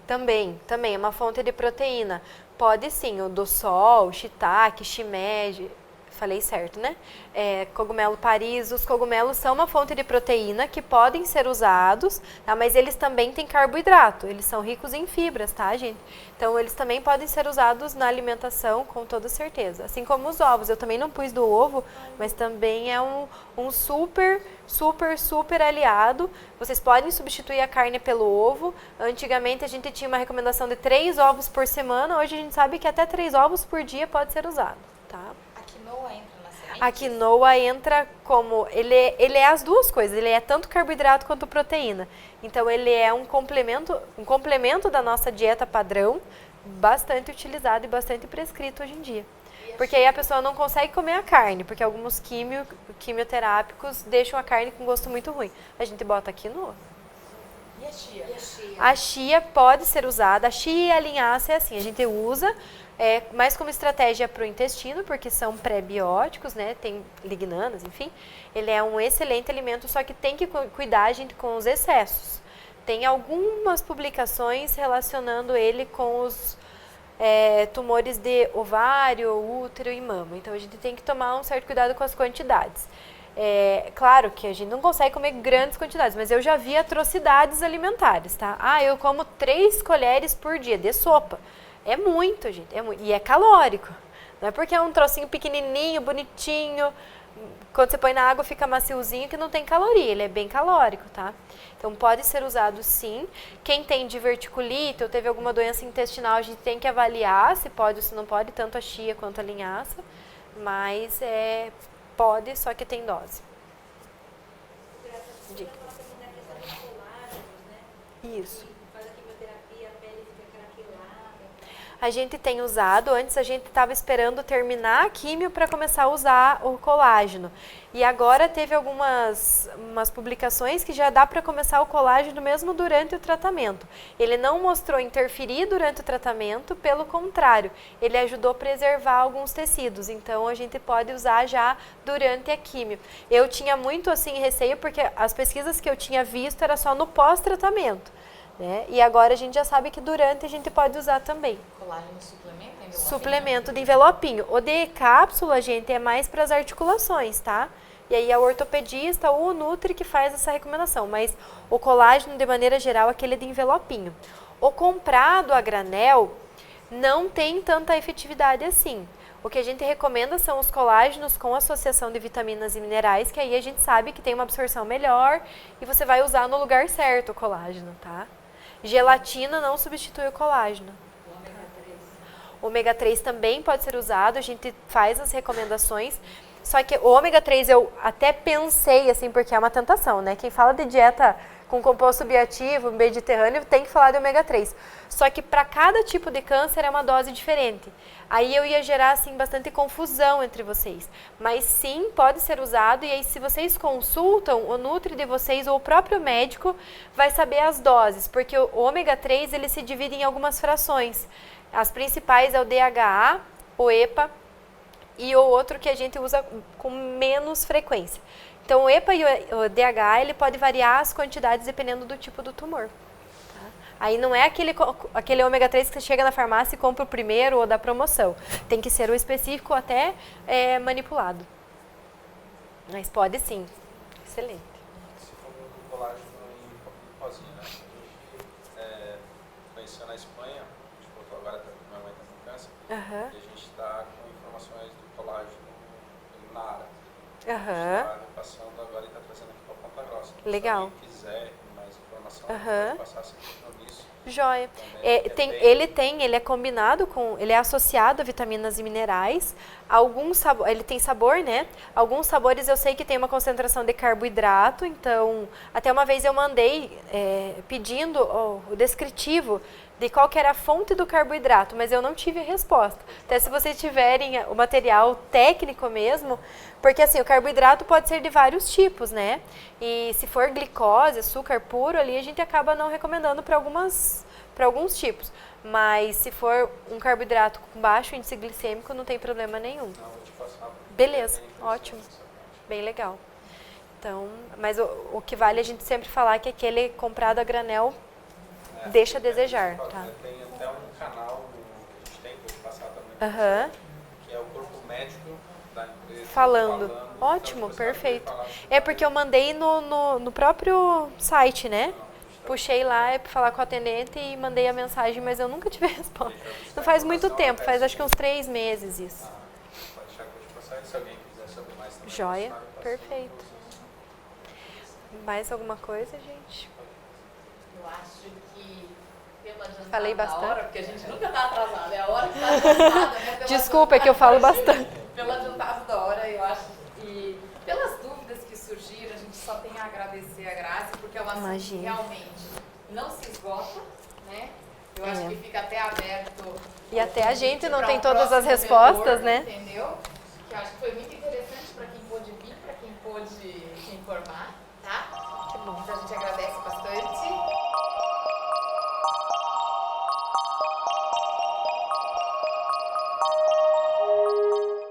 Também é uma fonte de proteína. Pode sim, o do sol, shiitake, shimeji, falei certo, né? Cogumelo Paris, os cogumelos são uma fonte de proteína que podem ser usados, tá? Mas eles também têm carboidrato, eles são ricos em fibras, tá, gente? Então, eles também podem ser usados na alimentação com toda certeza. Assim como os ovos, eu também não pus do ovo, mas também é um super aliado. Vocês podem substituir a carne pelo ovo. Antigamente, a gente tinha uma recomendação de 3 ovos por semana, hoje a gente sabe que até 3 ovos por dia pode ser usado, tá? A quinoa entra como... Ele é as duas coisas, ele é tanto carboidrato quanto proteína. Então, ele é um complemento da nossa dieta padrão, bastante utilizado e bastante prescrito hoje em dia. Porque aí a pessoa não consegue comer a carne, porque alguns quimioterápicos deixam a carne com gosto muito ruim. A gente bota a quinoa. E a chia? A chia pode ser usada, a chia e a linhaça é assim, a gente usa... mais como estratégia para o intestino, porque são pré-bióticos, né? Tem lignanas, enfim. Ele é um excelente alimento, só que tem que cuidar, gente, com os excessos. Tem algumas publicações relacionando ele com os tumores de ovário, útero e mama. Então, a gente tem que tomar um certo cuidado com as quantidades. Claro que a gente não consegue comer grandes quantidades, mas eu já vi atrocidades alimentares, tá? Eu como 3 colheres por dia de sopa. É muito, gente, é muito. E é calórico. Não é porque é um trocinho pequenininho, bonitinho, quando você põe na água fica maciozinho que não tem caloria, ele é bem calórico, tá? Então pode ser usado sim. Quem tem diverticulite ou teve alguma doença intestinal, a gente tem que avaliar se pode ou se não pode, tanto a chia quanto a linhaça, mas pode, só que tem dose. Dica. Isso. A gente tem usado, antes a gente estava esperando terminar a químio para começar a usar o colágeno. E agora teve umas publicações que já dá para começar o colágeno mesmo durante o tratamento. Ele não mostrou interferir durante o tratamento, pelo contrário, ele ajudou a preservar alguns tecidos. Então a gente pode usar já durante a químio. Eu tinha muito assim receio porque as pesquisas que eu tinha visto era só no pós-tratamento. Né? E agora a gente já sabe que durante a gente pode usar também. Colágeno suplemento? Suplemento de envelopinho. O de cápsula, gente, é mais para as articulações, tá? E aí é o ortopedista ou o nutri que faz essa recomendação. Mas o colágeno, de maneira geral, aquele de envelopinho. O comprado a granel não tem tanta efetividade assim. O que a gente recomenda são os colágenos com associação de vitaminas e minerais, que aí a gente sabe que tem uma absorção melhor e você vai usar no lugar certo o colágeno, tá? Gelatina não substitui o colágeno. O ômega 3 também pode ser usado, a gente faz as recomendações, só que o ômega 3 eu até pensei, assim, porque é uma tentação, né? Quem fala de dieta com composto bioativo, mediterrâneo, tem que falar de ômega 3. Só que para cada tipo de câncer é uma dose diferente. Aí eu ia gerar assim bastante confusão entre vocês. Mas sim, pode ser usado, e aí se vocês consultam, o nutri de vocês ou o próprio médico vai saber as doses, porque o ômega 3 ele se divide em algumas frações. As principais é o DHA, o EPA e o outro que a gente usa com menos frequência. Então o EPA e o DHA ele pode variar as quantidades dependendo do tipo do tumor. Aí não é aquele ômega 3 que você chega na farmácia e compra o primeiro ou da promoção. Tem que ser o específico até manipulado. Mas pode sim. Excelente. Você falou do colágeno em pozinho, né? A gente conheceu na Espanha, tipo, agora minha mãe está com câncer, e a gente está com informações do colágeno em Nara. A gente está repassando agora e está trazendo aqui para Ponta Grossa. Legal. Se alguém quiser mais informação, pode passar sem compromisso. Joia. Ele é combinado com, ele é associado a vitaminas e minerais. Ele tem sabor, né? Alguns sabores eu sei que tem uma concentração de carboidrato, então até uma vez eu mandei pedindo o descritivo de qual que era a fonte do carboidrato, mas eu não tive a resposta. Até se vocês tiverem o material técnico mesmo, porque assim, o carboidrato pode ser de vários tipos, né? E se for glicose, açúcar puro, ali a gente acaba não recomendando para alguns tipos. Mas se for um carboidrato com baixo índice glicêmico, não tem problema nenhum. Não, vou te passar. Beleza, ótimo. Bem legal. Então, mas o que vale a gente sempre falar que aquele comprado a granel deixa a desejar, tá? Tem até um canal que a gente tem, que eu vou passar também, que é o corpo médico da empresa. Falando. Ótimo, perfeito. É porque eu mandei no próprio site, né? Puxei lá para falar com o atendente e mandei a mensagem, mas eu nunca tive resposta. Não faz muito tempo, faz acho que uns 3 meses isso. Pode deixar que eu te passar, e se alguém quiser saber mais também. Joia, perfeito. Mais alguma coisa, gente? Eu acho que pela jantada Falei bastante. da hora, porque a gente nunca tá atrasado, é a hora que tá atrasada, né? Desculpa, é que eu falo bastante. Pela jantada da hora, eu acho que pelas dúvidas que surgiram, a gente só tem a agradecer a Grazi, porque é uma assunto que realmente não se esgota, né? Eu acho que fica até aberto. E até a gente não pra tem um todas as próximo respostas, retorno, né? Entendeu? Que eu acho que foi muito interessante para quem pôde vir, para quem pôde se informar.